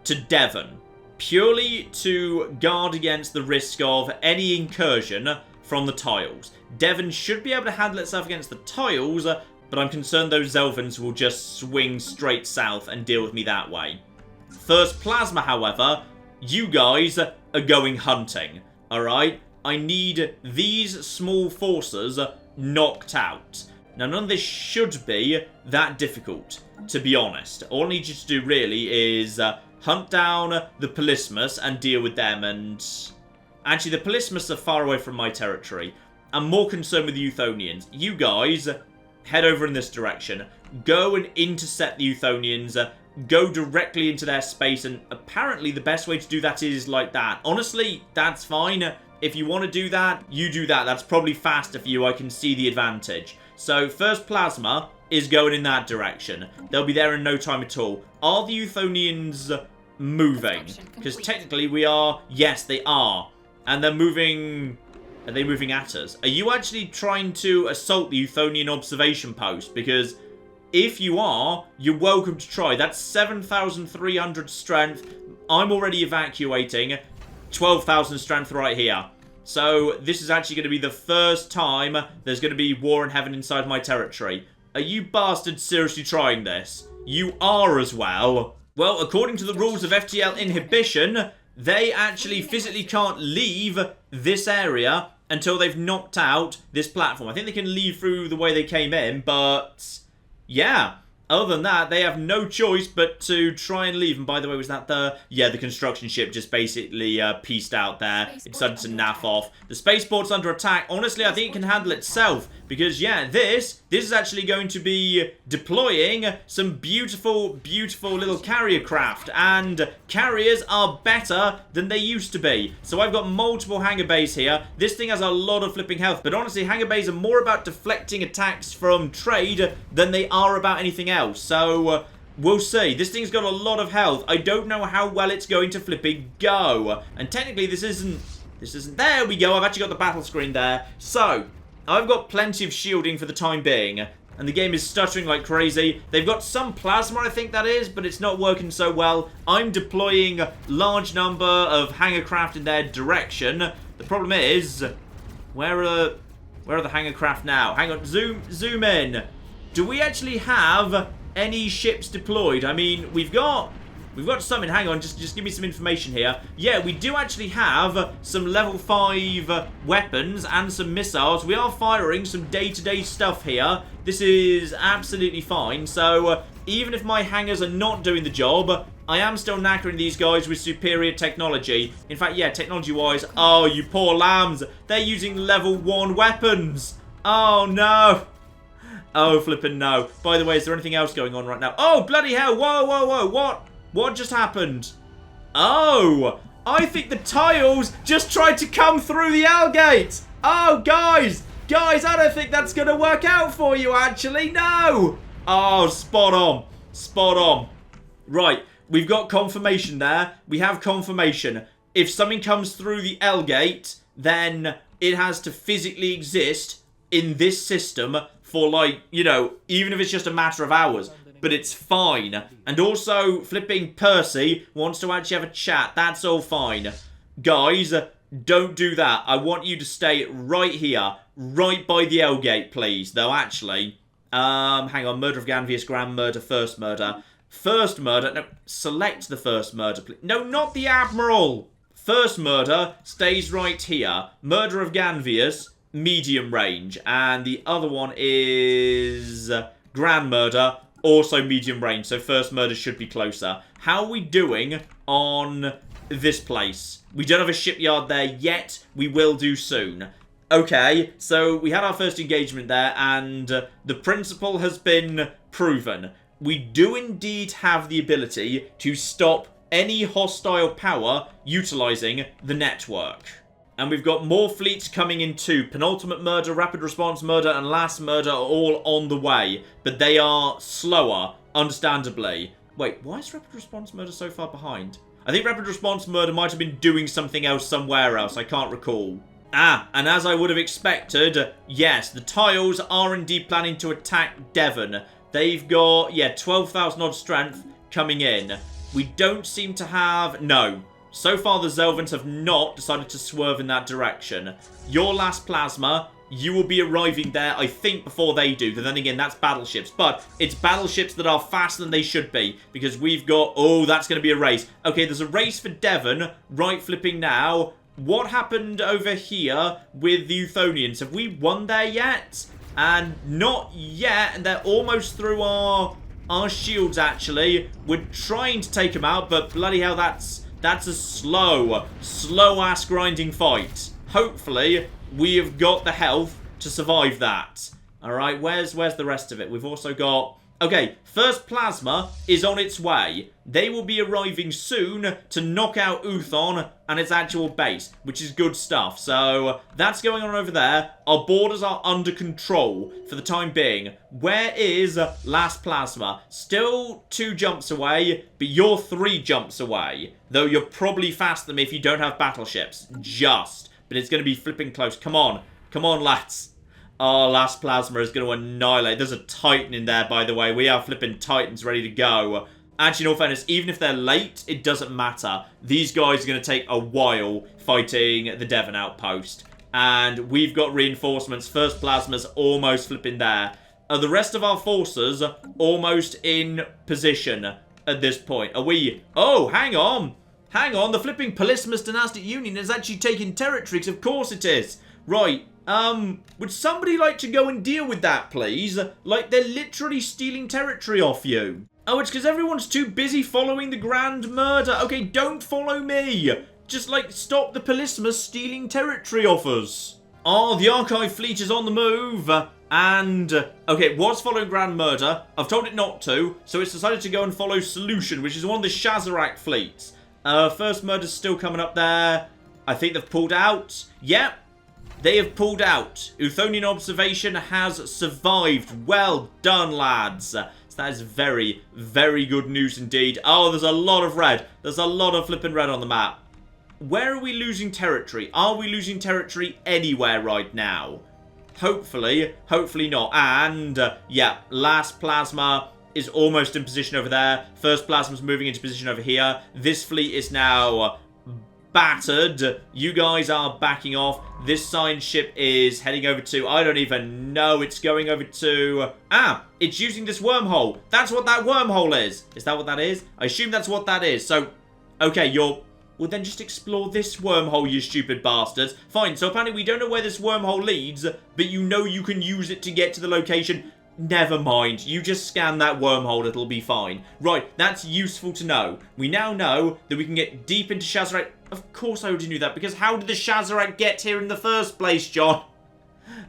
to Devon, purely to guard against the risk of any incursion from the tiles. Devon should be able to handle itself against the tiles, but I'm concerned those Zelvins will just swing straight south and deal with me that way. First plasma, however, you guys are going hunting, alright? I need these small forces knocked out. Now, none of this should be that difficult, to be honest. All I need you to do, really, is hunt down the Polismus and deal with them, and actually, the Polismus are far away from my territory. I'm more concerned with the Euthonians. You guys, head over in this direction. Go and intercept the Euthonians. Go directly into their space. And apparently, the best way to do that is like that. Honestly, that's fine. If you want to do that, you do that. That's probably faster for you. I can see the advantage. So, first plasma is going in that direction. They'll be there in no time at all. Are the Euthonians moving? Because technically we are. Yes, they are. And they're moving. Are they moving at us? Are you actually trying to assault the Euthonian observation post? Because if you are, you're welcome to try. That's 7,300 strength. I'm already evacuating. 12,000 strength right here. So this is actually going to be the first time there's going to be war in heaven inside my territory. Are you bastards seriously trying this? You are as well. Well, according to the rules of FTL inhibition, they actually physically can't leave this area until they've knocked out this platform. I think they can leave through the way they came in, but yeah. Other than that, they have no choice but to try and leave. And by the way, was that the... Yeah, the construction ship just basically pieced out there. It decided to naff off. The spaceport's under attack. Honestly, I think it can handle itself. Because, yeah, this is actually going to be deploying some beautiful, beautiful little carrier craft. And carriers are better than they used to be. So I've got multiple hangar bays here. This thing has a lot of flipping health. But honestly, hangar bays are more about deflecting attacks from trade than they are about anything else. So, we'll see. This thing's got a lot of health. I don't know how well it's going to flipping go. And technically, this isn't... There we go. I've actually got the battle screen there. So, I've got plenty of shielding for the time being. And the game is stuttering like crazy. They've got some plasma, I think that is, but it's not working so well. I'm deploying a large number of hangar craft in their direction. The problem is... Where are the hangar craft now? Hang on. Zoom in. Do we actually have any ships deployed? I mean, we've got something. Hang on, just give me some information here. Yeah, we do actually have some level 5 weapons and some missiles. We are firing some day-to-day stuff here. This is absolutely fine. So, even if my hangars are not doing the job, I am still knackering these guys with superior technology. In fact, yeah, technology-wise, oh, you poor lambs. They're using level 1 weapons. Oh, no. Oh, flippin' no. By the way, is there anything else going on right now? Oh, bloody hell. Whoa, whoa, whoa. What just happened? Oh, I think the tiles just tried to come through the L gate. Oh, guys, I don't think that's going to work out for you, actually. No. Oh, spot on. Right, we've got confirmation there. We have confirmation. If something comes through the L gate, then it has to physically exist in this system for, like, you know, even if it's just a matter of hours. But it's fine. And also, flipping Percy wants to actually have a chat. That's all fine. Guys, don't do that. I want you to stay right here. Right by the L gate, please. Though, actually. Hang on. Murder of Ganvius, Grand Murder, First Murder. First Murder. No, select the First Murder, please. No, not the Admiral. First Murder stays right here. Murder of Ganvius medium range. And the other one is Grand Murder, also medium range. So first murder should be closer. How are we doing on this place? We don't have a shipyard there yet. We will do soon. Okay, so we had our first engagement there, and the principle has been proven. We do indeed have the ability to stop any hostile power utilizing the network. And we've got more fleets coming in too. Penultimate Murder, Rapid Response Murder, and Last Murder are all on the way. But they are slower, understandably. Wait, why is Rapid Response Murder so far behind? I think Rapid Response Murder might have been doing something else somewhere else. I can't recall. Ah, and as I would have expected, yes, the Tiles are indeed planning to attack Devon. They've got, yeah, 12,000 odd strength coming in. We don't seem to have... No. So far, the Zelvans have not decided to swerve in that direction. Your last plasma, you will be arriving there, I think, before they do. But then again, that's battleships. But it's battleships that are faster than they should be. Because we've got... Oh, that's going to be a race. Okay, there's a race for Devon. Right flipping now. What happened over here with the Euthonians? Have we won there yet? And not yet. And they're almost through our shields, actually. We're trying to take them out, but bloody hell, that's a slow-ass grinding fight. Hopefully, we have got the health to survive that. Alright, where's the rest of it? We've also got... Okay, first plasma is on its way. They will be arriving soon to knock out Uthon and its actual base, which is good stuff. So, that's going on over there. Our borders are under control for the time being. Where is last plasma? Still 2 jumps away, but you're 3 jumps away. Though you're probably faster than me if you don't have battleships. Just. But it's going to be flipping close. Come on. Come on, lads. Oh, last plasma is going to annihilate. There's a Titan in there, by the way. We are flipping Titans ready to go. Actually, in all fairness, even if they're late, it doesn't matter. These guys are going to take a while fighting the Devon outpost. And we've got reinforcements. First plasma's almost flipping there. The rest of our forces are almost in position at this point. Are we... Oh, hang on. Hang on. The flipping Polysimus Dynastic Union is actually taking territories. Of course it is. Right. Would somebody like to go and deal with that, please? Like, they're literally stealing territory off you. Oh, it's because everyone's too busy following the Grand Murder. Okay, don't follow me. Just, like, stop the Polysimus stealing territory off us. Oh, the Archive fleet is on the move. And, okay, it was following Grand Murder. I've told it not to, so it's decided to go and follow Solution, which is one of the Shazarak fleets. First Murder's still coming up there. I think they've pulled out. Yep. They have pulled out. Euthonian observation has survived. Well done, lads. So that is very, very good news indeed. Oh, there's a lot of red. There's a lot of flipping red on the map. Where are we losing territory? Are we losing territory anywhere right now? Hopefully. Hopefully not. And, yeah, last plasma is almost in position over there. First plasma's moving into position over here. This fleet is now... battered. You guys are backing off. This science ship is heading over to... I don't even know. It's going over to... Ah! It's using this wormhole. That's what that wormhole is. Is that what that is? I assume that's what that is. So, okay, you're... Well, then just explore this wormhole, you stupid bastards. Fine, so apparently we don't know where this wormhole leads, but you know you can use it to get to the location. Never mind. You just scan that wormhole, it'll be fine. Right, that's useful to know. We now know that we can get deep into Shazarak. Of course I already knew that, because how did the Shazarak get here in the first place, John?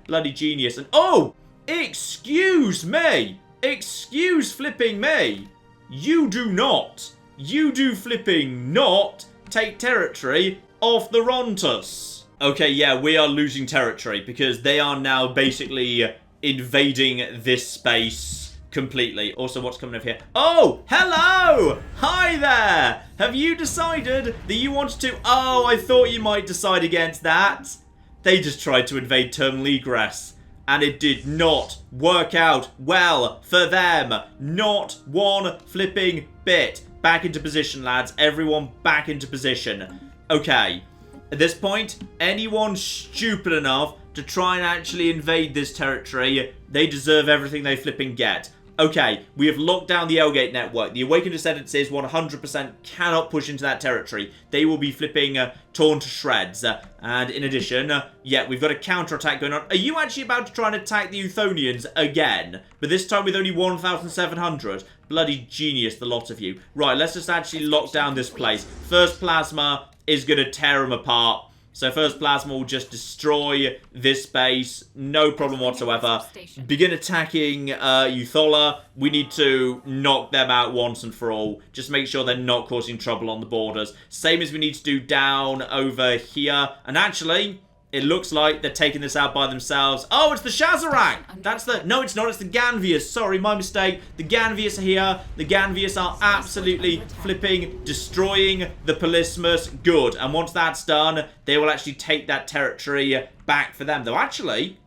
Bloody genius. And oh! Excuse me! Excuse flipping me! You do not! You do flipping not take territory off the Rontus. Okay, yeah, we are losing territory, because they are now basically invading this space completely. Also, what's coming over here? Oh, hello! Hi there! Have you decided that you wanted to... Oh, I thought you might decide against that. They just tried to invade Terminal Egress, and it did not work out well for them. Not one flipping bit. Back into position, lads. Everyone back into position. Okay. At this point, anyone stupid enough to try and actually invade this territory, they deserve everything they flipping get. Okay, we have locked down the L-Gate network. The Awakened Ascendances 100% cannot push into that territory. They will be flipping torn to shreds. And in addition, yeah, we've got a counterattack going on. Are you actually about to try and attack the Euthonians again? But this time with only 1,700. Bloody genius, the lot of you. Right, let's just actually lock down this place. First Plasma is going to tear them apart. So first Plasma will just destroy this base, no problem whatsoever. Begin attacking Euthola. We need to knock them out once and for all. Just make sure they're not causing trouble on the borders. Same as we need to do down over here. And actually, it looks like they're taking this out by themselves. Oh, it's the Shazarak! That's the... No, it's not. It's the Ganvius. Sorry, my mistake. The Ganvius are here. The Ganvius are absolutely flipping, destroying the Polismus. Good. And once that's done, they will actually take that territory back for them. Though, actually,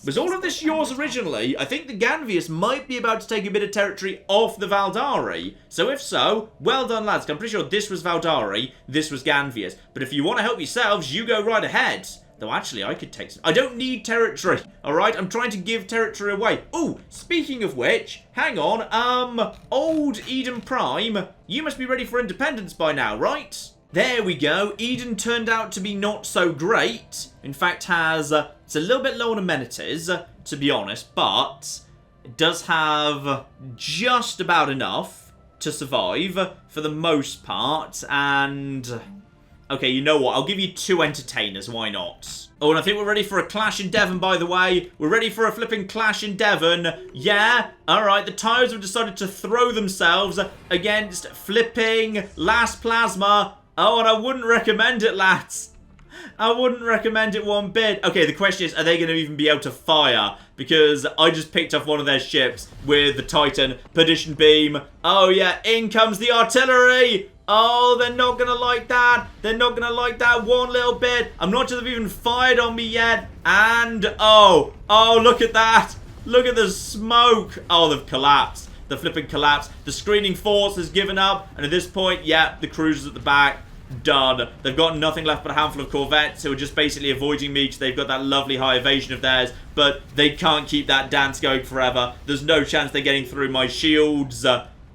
was all of this yours originally? I think the Ganvius might be about to take a bit of territory off the Valdari. So if so, well done, lads. I'm pretty sure this was Valdari, this was Ganvius. But if you want to help yourselves, you go right ahead. Though actually, I could take some... I don't need territory, alright? I'm trying to give territory away. Oh, speaking of which, hang on. Old Eden Prime, you must be ready for independence by now, right? There we go. Eden turned out to be not so great. In fact, has... it's a little bit low on amenities, to be honest, but it does have just about enough to survive for the most part, and... Okay, you know what? I'll give you 2 entertainers. Why not? Oh, and I think we're ready for a clash in Devon, by the way. We're ready for a flipping clash in Devon. Yeah. Alright, the Tires have decided to throw themselves against flipping Last Plasma. Oh, and I wouldn't recommend it, lads. I wouldn't recommend it one bit. Okay, the question is, are they going to even be able to fire? Because I just picked off one of their ships with the Titan Perdition Beam. Oh, yeah, in comes the artillery. Oh, they're not going to like that. They're not going to like that one little bit. I'm not sure they've even fired on me yet. And, oh, look at that. Look at the smoke. Oh, they've collapsed. The flipping collapsed. The screening force has given up. And at this point, yeah, the cruisers at the back, done. They've got nothing left but a handful of corvettes who are just basically avoiding me because they've got that lovely high evasion of theirs. But they can't keep that dance going forever. There's no chance they're getting through my shields.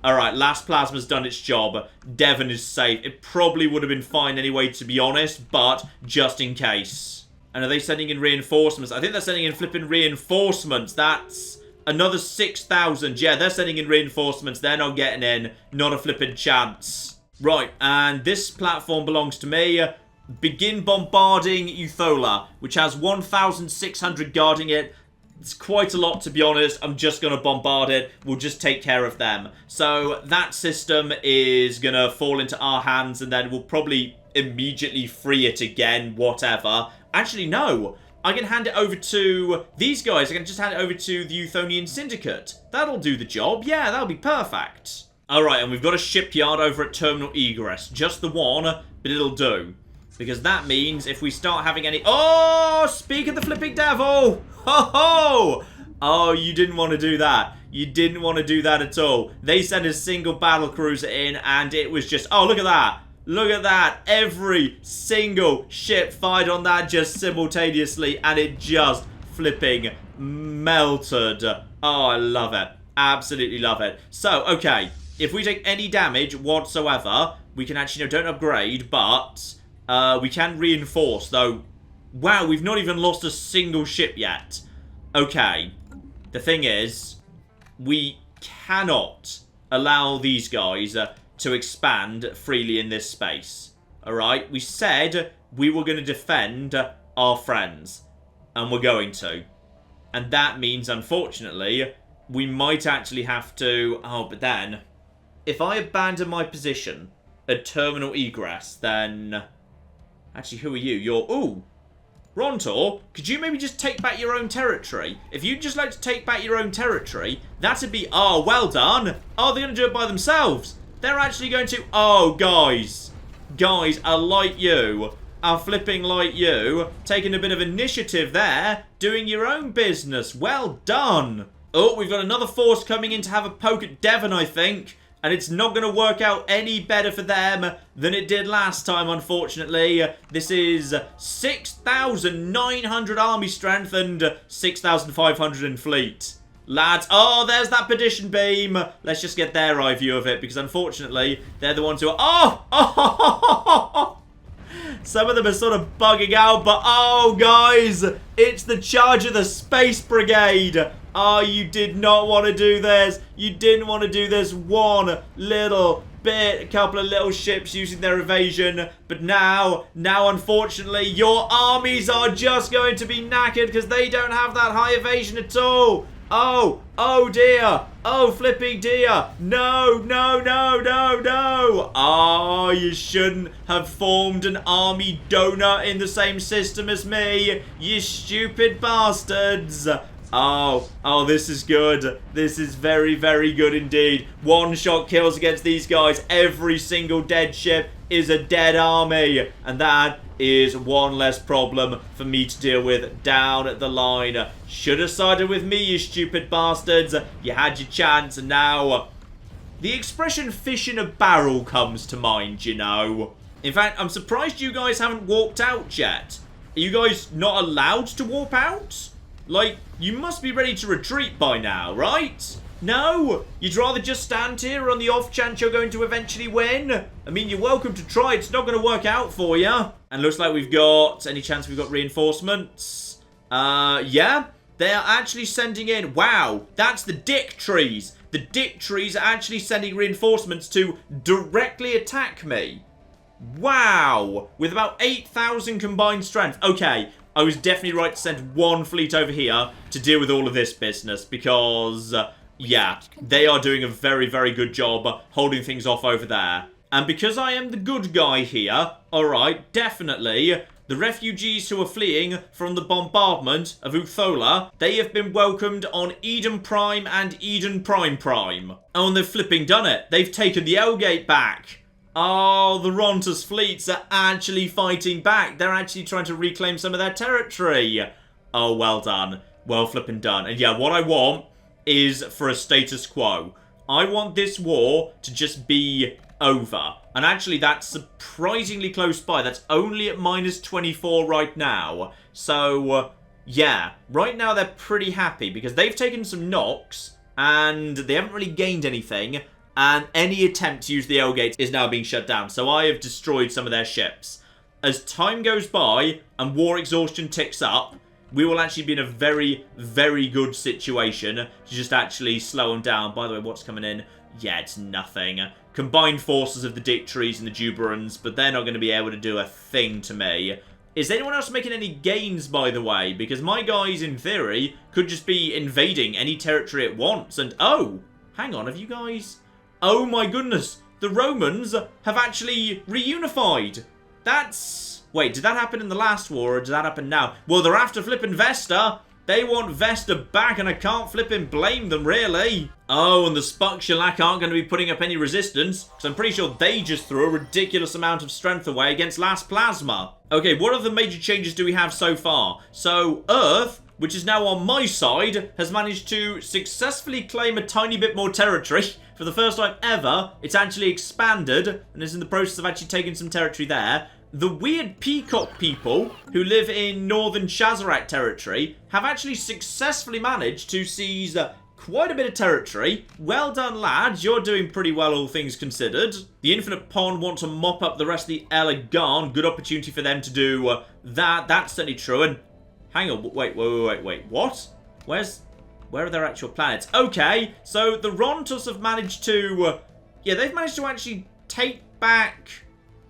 Alright, Last Plasma's done its job. Devon is safe. It probably would have been fine anyway, to be honest, but just in case. And are they sending in reinforcements? I think they're sending in flipping reinforcements. That's another 6,000. Yeah, they're sending in reinforcements. They're not getting in. Not a flipping chance. Right, and this platform belongs to me. Begin bombarding Euthola, which has 1,600 guarding it. It's quite a lot, to be honest. I'm just going to bombard it. We'll just take care of them. So that system is going to fall into our hands, and then we'll probably immediately free it again, whatever. Actually, no. I can hand it over to these guys. I can just hand it over to the Euthonian Syndicate. That'll do the job. Yeah, that'll be perfect. Alright, and we've got a shipyard over at Terminal Egress. Just the one, but it'll do. Because that means if we start having any... Oh, speak of the flipping devil! Ho ho! Oh, you didn't want to do that. You didn't want to do that at all. They sent a single battle cruiser in and it was just... Oh, look at that. Look at that. Every single ship fired on that just simultaneously and it just flipping melted. Oh, I love it. Absolutely love it. So, okay. If we take any damage whatsoever, we can actually... No, don't upgrade, but... we can reinforce, though. Wow, we've not even lost a single ship yet. Okay. The thing is, we cannot allow these guys to expand freely in this space. Alright? We said we were going to defend our friends. And we're going to. And that means, unfortunately, we might actually have to... Oh, but then... If I abandon my position at Terminal Egress, then... Actually, who are you? You're... Ooh! Rontor, could you maybe just take back your own territory? If you'd just like to take back your own territory, that'd be... Oh, well done! Oh, they're going to do it by themselves! They're actually going to... Oh, guys. Guys are like you. Are flipping like you. Taking a bit of initiative there. Doing your own business. Well done! Oh, we've got another force coming in to have a poke at Devon, I think. And it's not going to work out any better for them than it did last time, unfortunately. This is 6,900 army strength and 6,500 in fleet. lads. Oh, there's that perdition beam. Let's just get their eye view of it, because unfortunately, they're the ones who are... Oh! Some of them are sort of bugging out, but oh, guys, it's the charge of the Space Brigade. Oh, you did not want to do this. You didn't want to do this one little bit. A couple of little ships using their evasion. But now, unfortunately, your armies are just going to be knackered because they don't have that high evasion at all. Oh dear. Oh, flipping dear. No. Oh, you shouldn't have formed an army donut in the same system as me, you stupid bastards. Oh, this is good. This is very, very good indeed. One-shot kills against these guys. Every single dead ship is a dead army. And that is one less problem for me to deal with down the line. Should have sided with me, you stupid bastards. You had your chance, and now... The expression fish in a barrel comes to mind, you know. In fact, I'm surprised you guys haven't walked out yet. Are you guys not allowed to warp out? Like, you must be ready to retreat by now, right? No? You'd rather just stand here on the off chance you're going to eventually win? I mean, you're welcome to try. It's not going to work out for you. And looks like we've got... Any chance we've got reinforcements? Yeah. They're actually sending in... Wow. That's the dick trees. The dick trees are actually sending reinforcements to directly attack me. Wow. With about 8,000 combined strength. Okay. I was definitely right to send one fleet over here to deal with all of this business because, yeah, they are doing a very, very good job holding things off over there. And because I am the good guy here, alright, definitely, the refugees who are fleeing from the bombardment of Uthola, they have been welcomed on Eden Prime and Eden Prime Prime. Oh, and they've flipping done it. They've taken the L-Gate back. Oh, the Rontus fleets are actually fighting back. They're actually trying to reclaim some of their territory. Oh, well done. Well flipping done. And yeah, what I want is for a status quo. I want this war to just be over. And actually, that's surprisingly close by. That's only at -24 right now. So, yeah. Right now, they're pretty happy because they've taken some knocks and they haven't really gained anything. And any attempt to use the L-Gate is now being shut down. So I have destroyed some of their ships. As time goes by and war exhaustion ticks up, we will actually be in a very, very good situation to just actually slow them down. By the way, what's coming in? Yeah, it's nothing. Combined forces of the Dictaries and the Juberans, but they're not going to be able to do a thing to me. Is anyone else making any gains, by the way? Because my guys, in theory, could just be invading any territory at once. And, oh, hang on, have you guys... Oh my goodness, the Romans have actually reunified. That's... Wait, did that happen in the last war or did that happen now? Well, they're after flipping Vesta. They want Vesta back and I can't flipping blame them, really. Oh, and the Spukshalak aren't going to be putting up any resistance because I'm pretty sure they just threw a ridiculous amount of strength away against Last Plasma. Okay, what other major changes do we have so far? So, Earth, which is now on my side, has managed to successfully claim a tiny bit more territory. For the first time ever, it's actually expanded and is in the process of actually taking some territory there. The weird peacock people who live in northern Shazarak territory have actually successfully managed to seize quite a bit of territory. Well done, lads. You're doing pretty well, all things considered. The Infinite Pond want to mop up the rest of the Elegan. Good opportunity for them to do that. That's certainly true. And hang on. Wait. What? Where are their actual planets? Okay, so the Rontus have managed to... yeah, they've managed to actually take back...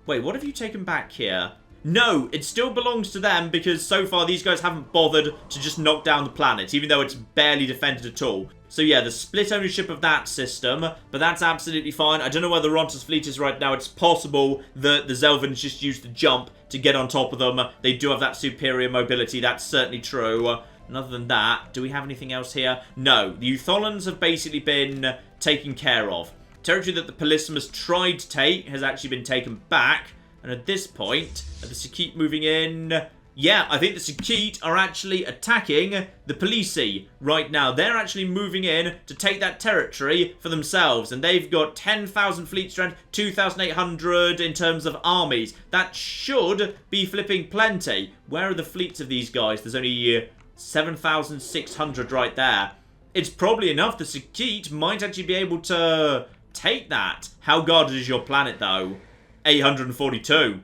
Wait, what have you taken back here? No, it still belongs to them because so far these guys haven't bothered to just knock down the planet, even though it's barely defended at all. So yeah, the split ownership of that system, but that's absolutely fine. I don't know where the Rontus fleet is right now. It's possible that the Zelvins just used the jump to get on top of them. They do have that superior mobility, that's certainly true. And other than that, do we have anything else here? No, the Eutholans have basically been taken care of. Territory that the Polysimus tried to take has actually been taken back. And at this point, are the Sakit moving in? Yeah, I think the Sakit are actually attacking the Polisi right now. They're actually moving in to take that territory for themselves. And they've got 10,000 fleet strength, 2,800 in terms of armies. That should be flipping plenty. Where are the fleets of these guys? There's only... 7,600 right there. it's probably enough. The Sakit might actually be able to take that. How guarded is your planet, though? 842.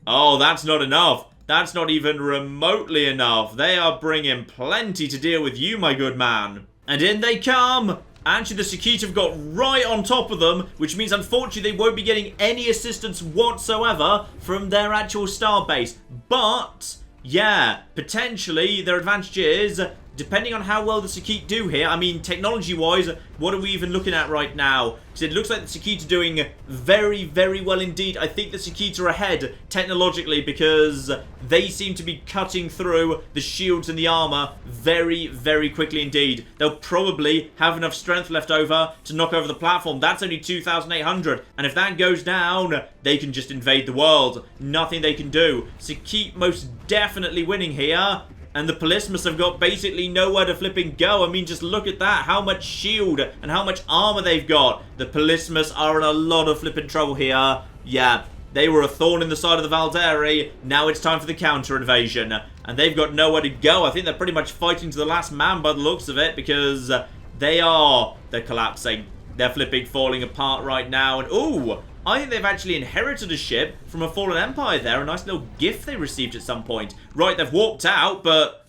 Oh, that's not enough. That's not even remotely enough. They are bringing plenty to deal with you, my good man. And in they come. Actually, the Sakit have got right on top of them, which means, unfortunately, they won't be getting any assistance whatsoever from their actual star base. But, yeah, potentially, their advantage is, depending on how well the Sakit do here, I mean, technology-wise, what are we even looking at right now? Because it looks like the Sakit are doing very, very well indeed. I think the Sakit are ahead technologically because they seem to be cutting through the shields and the armor very, very quickly indeed. They'll probably have enough strength left over to knock over the platform. That's only 2,800. And if that goes down, they can just invade the world. Nothing they can do. Sakit most definitely winning here. And the Polismus have got basically nowhere to flipping go. I mean, just look at that. How much shield and how much armor they've got. The Polismus are in a lot of flipping trouble here. Yeah, they were a thorn in the side of the Valderi. Now it's time for the counter invasion. And they've got nowhere to go. I think they're pretty much fighting to the last man by the looks of it. Because they're collapsing. They're flipping falling apart right now. And ooh, I think they've actually inherited a ship from a fallen empire there. A nice little gift they received at some point. Right, they've warped out, but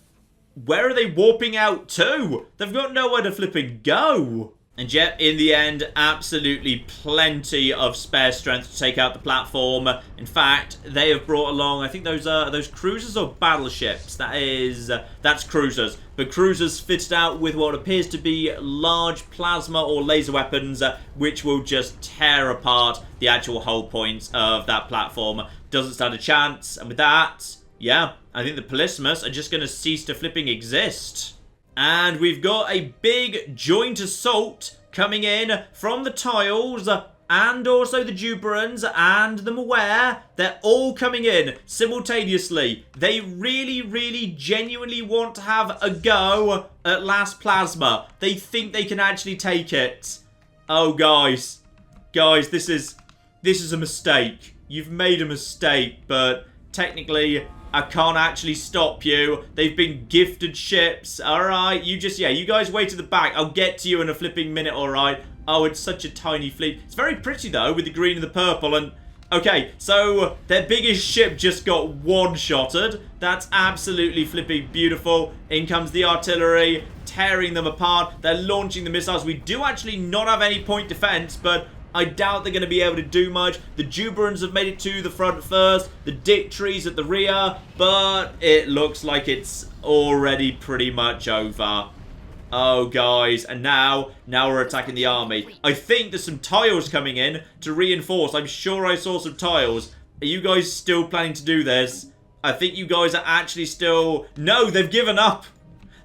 where are they warping out to? They've got nowhere to flipping go. And yet, in the end, absolutely plenty of spare strength to take out the platform. In fact, they have brought along, I think those cruisers or battleships. That's cruisers. But cruisers fitted out with what appears to be large plasma or laser weapons, which will just tear apart the actual hull points of that platform. Doesn't stand a chance. And with that, yeah, I think the Polismus are just going to cease to flipping exist. And we've got a big joint assault coming in from the Tiles and also the Juberans and the Maware. They're all coming in simultaneously. They really, really genuinely want to have a go at Last Plasma. They think they can actually take it. Oh, guys. Guys, this is a mistake. You've made a mistake, but technically I can't actually stop you. They've been gifted ships. Alright, you guys wait at the back. I'll get to you in a flipping minute, alright? Oh, it's such a tiny fleet. It's very pretty, though, with the green and the purple. And, okay, so their biggest ship just got one-shotted. That's absolutely flipping beautiful. In comes the artillery, tearing them apart. They're launching the missiles. We do actually not have any point defense, but I doubt they're going to be able to do much. The Juberans have made it to the front first. The Dick Trees at the rear. But it looks like it's already pretty much over. Oh, guys. And now we're attacking the army. I think there's some tiles coming in to reinforce. I'm sure I saw some tiles. Are you guys still planning to do this? I think you guys are actually still... No, they've given up.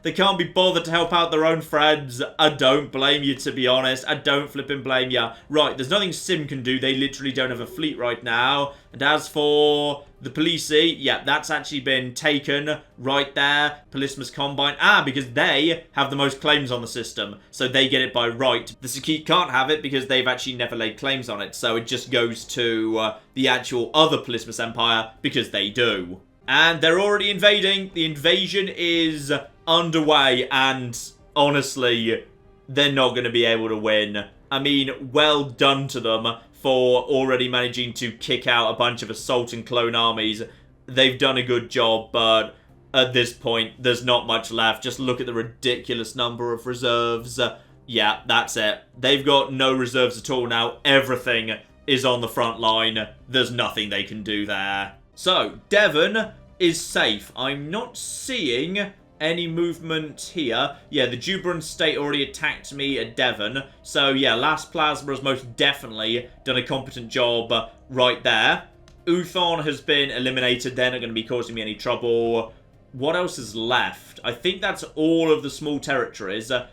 They can't be bothered to help out their own friends. I don't blame you, to be honest. I don't flipping blame you. Right, there's nothing Sim can do. They literally don't have a fleet right now. And as for the Policey, yeah, that's actually been taken right there. Polismus Combine. Because they have the most claims on the system. So they get it by right. The Sakit can't have it because they've actually never laid claims on it. So it just goes to the actual other Polismus Empire because they do. And they're already invading. The invasion is underway, and honestly, they're not going to be able to win. I mean, well done to them for already managing to kick out a bunch of assault and clone armies. They've done a good job, but at this point, there's not much left. Just look at the ridiculous number of reserves. Yeah, that's it. They've got no reserves at all now. Everything is on the front line. There's nothing they can do there. So, Devon is safe. I'm not seeing any movement here. Yeah, the Juberan state already attacked me at Devon. So, yeah, Last Plasma has most definitely done a competent job right there. Uthon has been eliminated. They're not going to be causing me any trouble. What else is left? I think that's all of the small territories that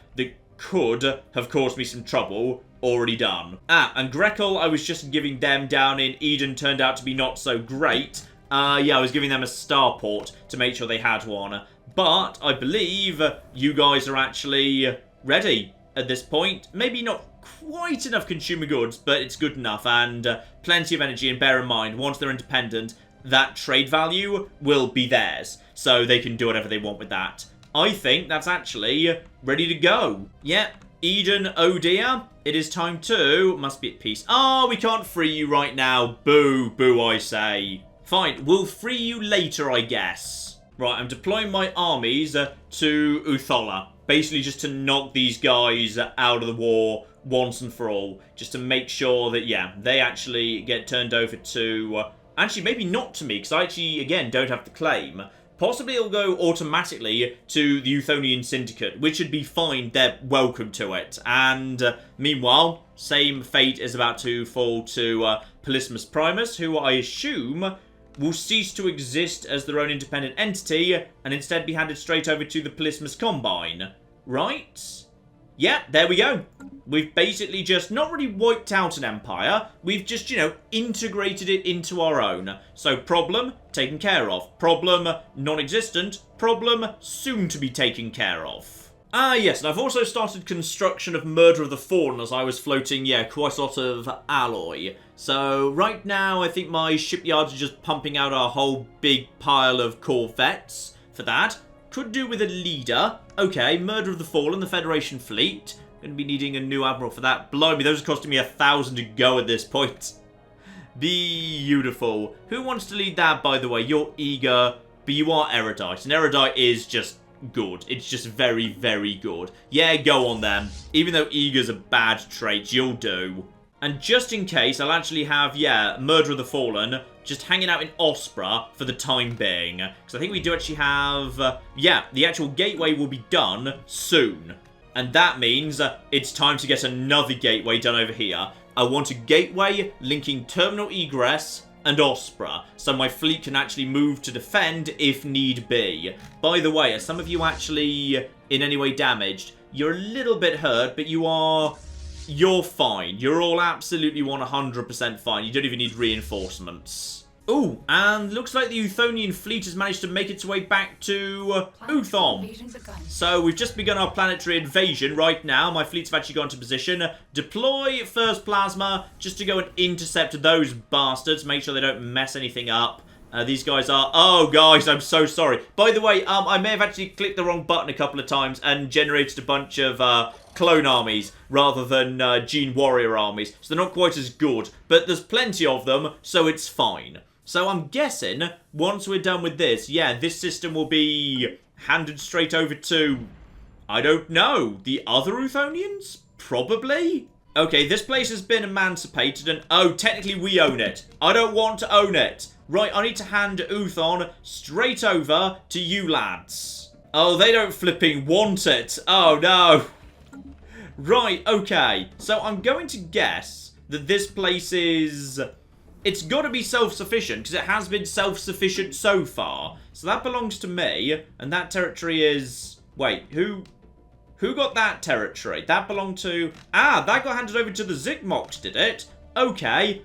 could have caused me some trouble already done. And Grekel, I was just giving them down in Eden, turned out to be not so great. Yeah, I was giving them a starport to make sure they had one. But I believe you guys are actually ready at this point. Maybe not quite enough consumer goods, but it's good enough. And plenty of energy. And bear in mind, once they're independent, that trade value will be theirs. So they can do whatever they want with that. I think that's actually ready to go. Yep, Eden, oh dear. It is time to... Must be at peace. Oh, we can't free you right now. Boo, boo, I say. Fine, we'll free you later, I guess. Right, I'm deploying my armies to Uthola. Basically just to knock these guys out of the war once and for all. Just to make sure that, yeah, they actually get turned over to... actually, maybe not to me, because I actually, again, don't have the claim. Possibly it'll go automatically to the Euthonian Syndicate, which would be fine. They're welcome to it. And meanwhile, same fate is about to fall to Polysimus Primus, who I assume will cease to exist as their own independent entity and instead be handed straight over to the Polysimus Combine. Right? Yeah, there we go. We've basically just not really wiped out an empire. We've just, you know, integrated it into our own. So problem, taken care of. Problem, non-existent. Problem, soon to be taken care of. Ah, yes, and I've also started construction of Murder of the Fallen as I was floating, yeah, quite a lot of alloy. So, right now, I think my shipyards are just pumping out a whole big pile of corvettes for that. Could do with a leader. Okay, Murder of the Fallen, the Federation fleet. Going to be needing a new admiral for that. Blimey, those are costing me 1,000 to go at this point. Beautiful. Who wants to lead that, by the way? You're eager, but you are erudite. And erudite is just good. It's just very, very good. Yeah, go on then. Even though eager's a bad trait, you'll do. And just in case, I'll actually have, yeah, Murder of the Fallen just hanging out in Ospra for the time being. Because I think we do actually have, yeah, the actual gateway will be done soon. And that means it's time to get another gateway done over here. I want a gateway linking Terminal Egress and Ospra, so my fleet can actually move to defend if need be. By the way, are some of you actually in any way damaged? You're a little bit hurt, but you're fine. You're all absolutely 100% fine. You don't even need reinforcements. Ooh, and looks like the Euthonian fleet has managed to make its way back to Uthon. So we've just begun our planetary invasion right now. My fleets have actually gone to position. Deploy first plasma just to go and intercept those bastards. Make sure they don't mess anything up. These guys are... Oh, guys, I'm so sorry. By the way, I may have actually clicked the wrong button a couple of times and generated a bunch of clone armies rather than gene warrior armies. So they're not quite as good. But there's plenty of them, so it's fine. So I'm guessing, once we're done with this, yeah, this system will be handed straight over to, I don't know, the other Euthonians? Probably? Okay, this place has been emancipated and, oh, technically we own it. I don't want to own it. Right, I need to hand Uthon straight over to you lads. Oh, they don't flipping want it. Oh, no. Right, okay. So I'm going to guess that this place is... It's got to be self-sufficient, because it has been self-sufficient so far. So that belongs to me, and that territory is... Wait, who got that territory? That belonged to... Ah, that got handed over to the Zigmox, did it? Okay,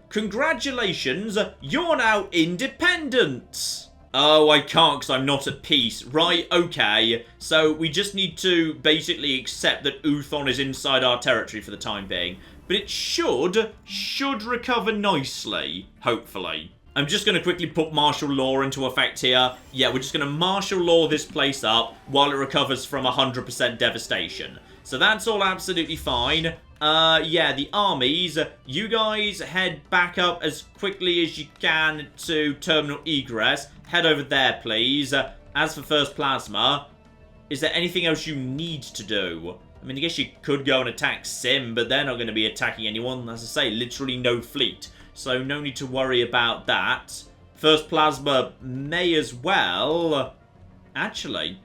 congratulations, you're now independent. Oh, I can't because I'm not at peace. Right, okay. So we just need to basically accept that Uthon is inside our territory for the time being. But it should recover nicely, hopefully. I'm just going to quickly put martial law into effect here. Yeah, we're just going to martial law this place up while it recovers from 100% devastation. So that's all absolutely fine. Yeah, the armies, you guys head back up as quickly as you can to Terminal Egress. Head over there, please. As for First Plasma, is there anything else you need to do? I mean, I guess you could go and attack Sim, but they're not going to be attacking anyone. As I say, literally no fleet. So no need to worry about that. First Plasma may as well... Actually,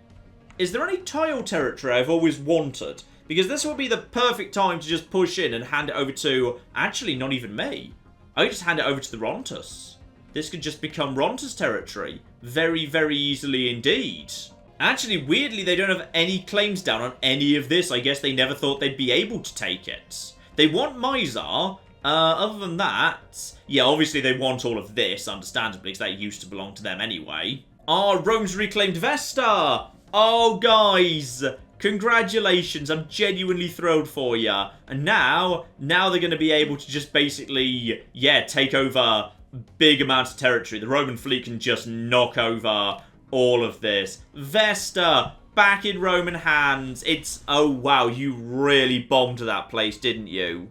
is there any tile territory I've always wanted? Because this will be the perfect time to just push in and hand it over to... Actually, not even me. I could just hand it over to the Rontus. This could just become Rontus territory. Very, very easily indeed. Actually, weirdly, they don't have any claims down on any of this. I guess they never thought they'd be able to take it. They want Mizar. Other than that... Yeah, obviously they want all of this, understandably, because that used to belong to them anyway. Ah, Rome's reclaimed Vesta! Oh, guys! Congratulations, I'm genuinely thrilled for you. And now they're going to be able to just basically, yeah, take over big amounts of territory. The Roman fleet can just knock over all of this. Vesta, back in Roman hands. It's, oh wow, you really bombed that place, didn't you?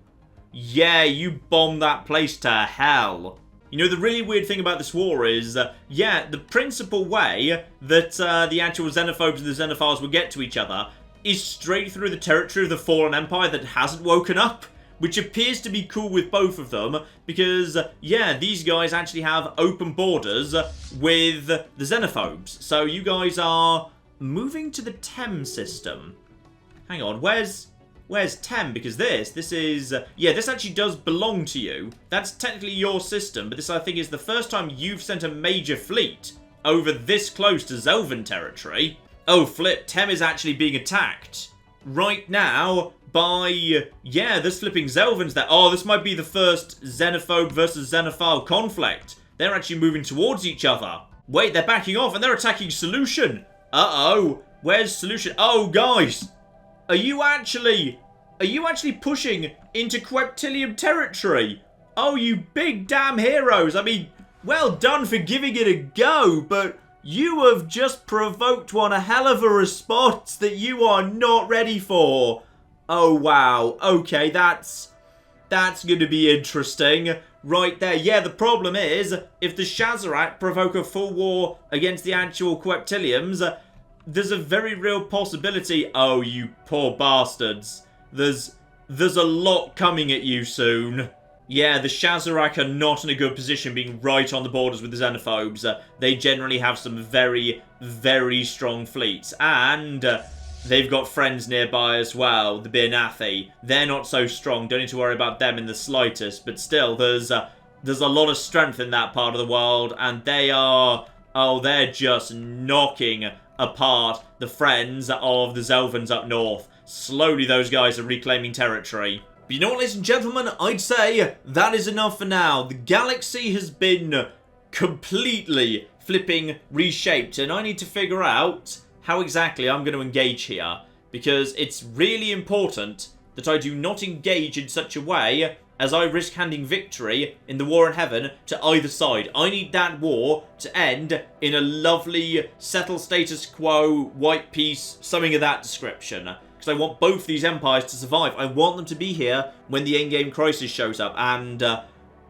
Yeah, you bombed that place to hell. You know, the really weird thing about this war is, yeah, the principal way that the actual xenophobes and the xenophiles will get to each other is straight through the territory of the Fallen Empire that hasn't woken up, which appears to be cool with both of them, because, yeah, these guys actually have open borders with the xenophobes. So you guys are moving to the Thames system. Hang on, where's Tem? Because this is... yeah, this actually does belong to you. That's technically your system, but this, I think, is the first time you've sent a major fleet over this close to Zelvan territory. Oh, flip. Tem is actually being attacked right now by... yeah, there's flipping Zelvans there. Oh, this might be the first xenophobe versus xenophile conflict. They're actually moving towards each other. Wait, they're backing off and they're attacking Solution. Uh-oh. Where's Solution? Oh, guys. Are you actually pushing into Queptilium territory? Oh, you big damn heroes. I mean, well done for giving it a go, but you have just provoked one a hell of a response that you are not ready for. Oh, wow. Okay, that's going to be interesting. Right there. Yeah, the problem is, if the Shazarak provoke a full war against the actual Queptiliums, there's a very real possibility... oh, you poor bastards. There's a lot coming at you soon. Yeah, the Shazarak are not in a good position being right on the borders with the xenophobes. They generally have some very, very strong fleets. And they've got friends nearby as well, the Birnathi. They're not so strong, don't need to worry about them in the slightest. But still, there's a lot of strength in that part of the world. And they are... oh, they're just knocking apart the friends of the Zelvans up north. Slowly, those guys are reclaiming territory. But you know what, ladies and gentlemen? I'd say that is enough for now. The galaxy has been completely flipping reshaped, and I need to figure out how exactly I'm going to engage here, because it's really important that I do not engage in such a way as I risk handing victory in the war in heaven to either side. I need that war to end in a lovely settle status quo, white peace, something of that description. Because I want both these empires to survive. I want them to be here when the endgame crisis shows up. And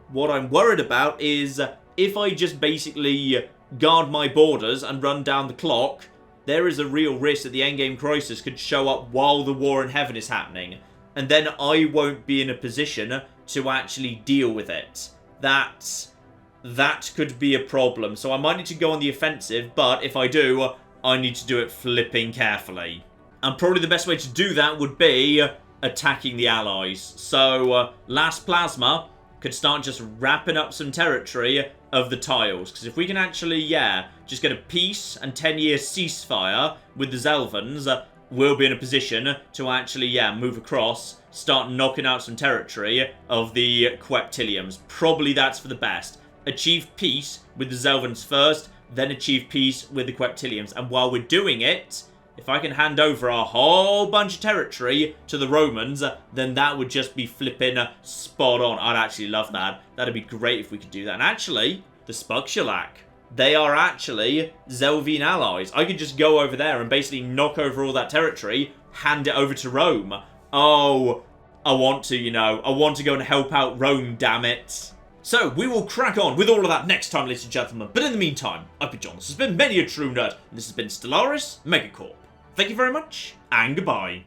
what I'm worried about is if I just basically guard my borders and run down the clock, there is a real risk that the endgame crisis could show up while the war in heaven is happening. And then I won't be in a position to actually deal with it. That could be a problem. So I might need to go on the offensive, but if I do, I need to do it flipping carefully. And probably the best way to do that would be attacking the allies. So Last Plasma could start just wrapping up some territory of the tiles. Because if we can actually, yeah, just get a peace and 10-year ceasefire with the Zelvans, we'll be in a position to actually, yeah, move across, start knocking out some territory of the Queptiliums. Probably that's for the best. Achieve peace with the Zelvans first, then achieve peace with the Queptiliums. And while we're doing it, if I can hand over a whole bunch of territory to the Romans, then that would just be flipping spot on. I'd actually love that. That'd be great if we could do that. And actually, the Spugshalak, they are actually Zelvian allies. I could just go over there and basically knock over all that territory, hand it over to Rome. Oh, I want to, you know. I want to go and help out Rome, damn it. So, we will crack on with all of that next time, ladies and gentlemen. But in the meantime, I've been John. This has been Many a True Nerd. And this has been Stellaris MegaCorp. Thank you very much, and goodbye.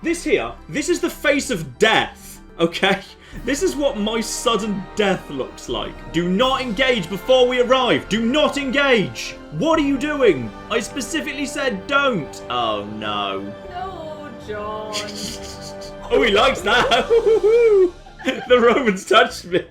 This is the face of death, okay? This is what my sudden death looks like. Do not engage before we arrive. Do not engage. What are you doing? I specifically said don't. Oh, no. No, John. Oh, he likes that. The Romans touched me.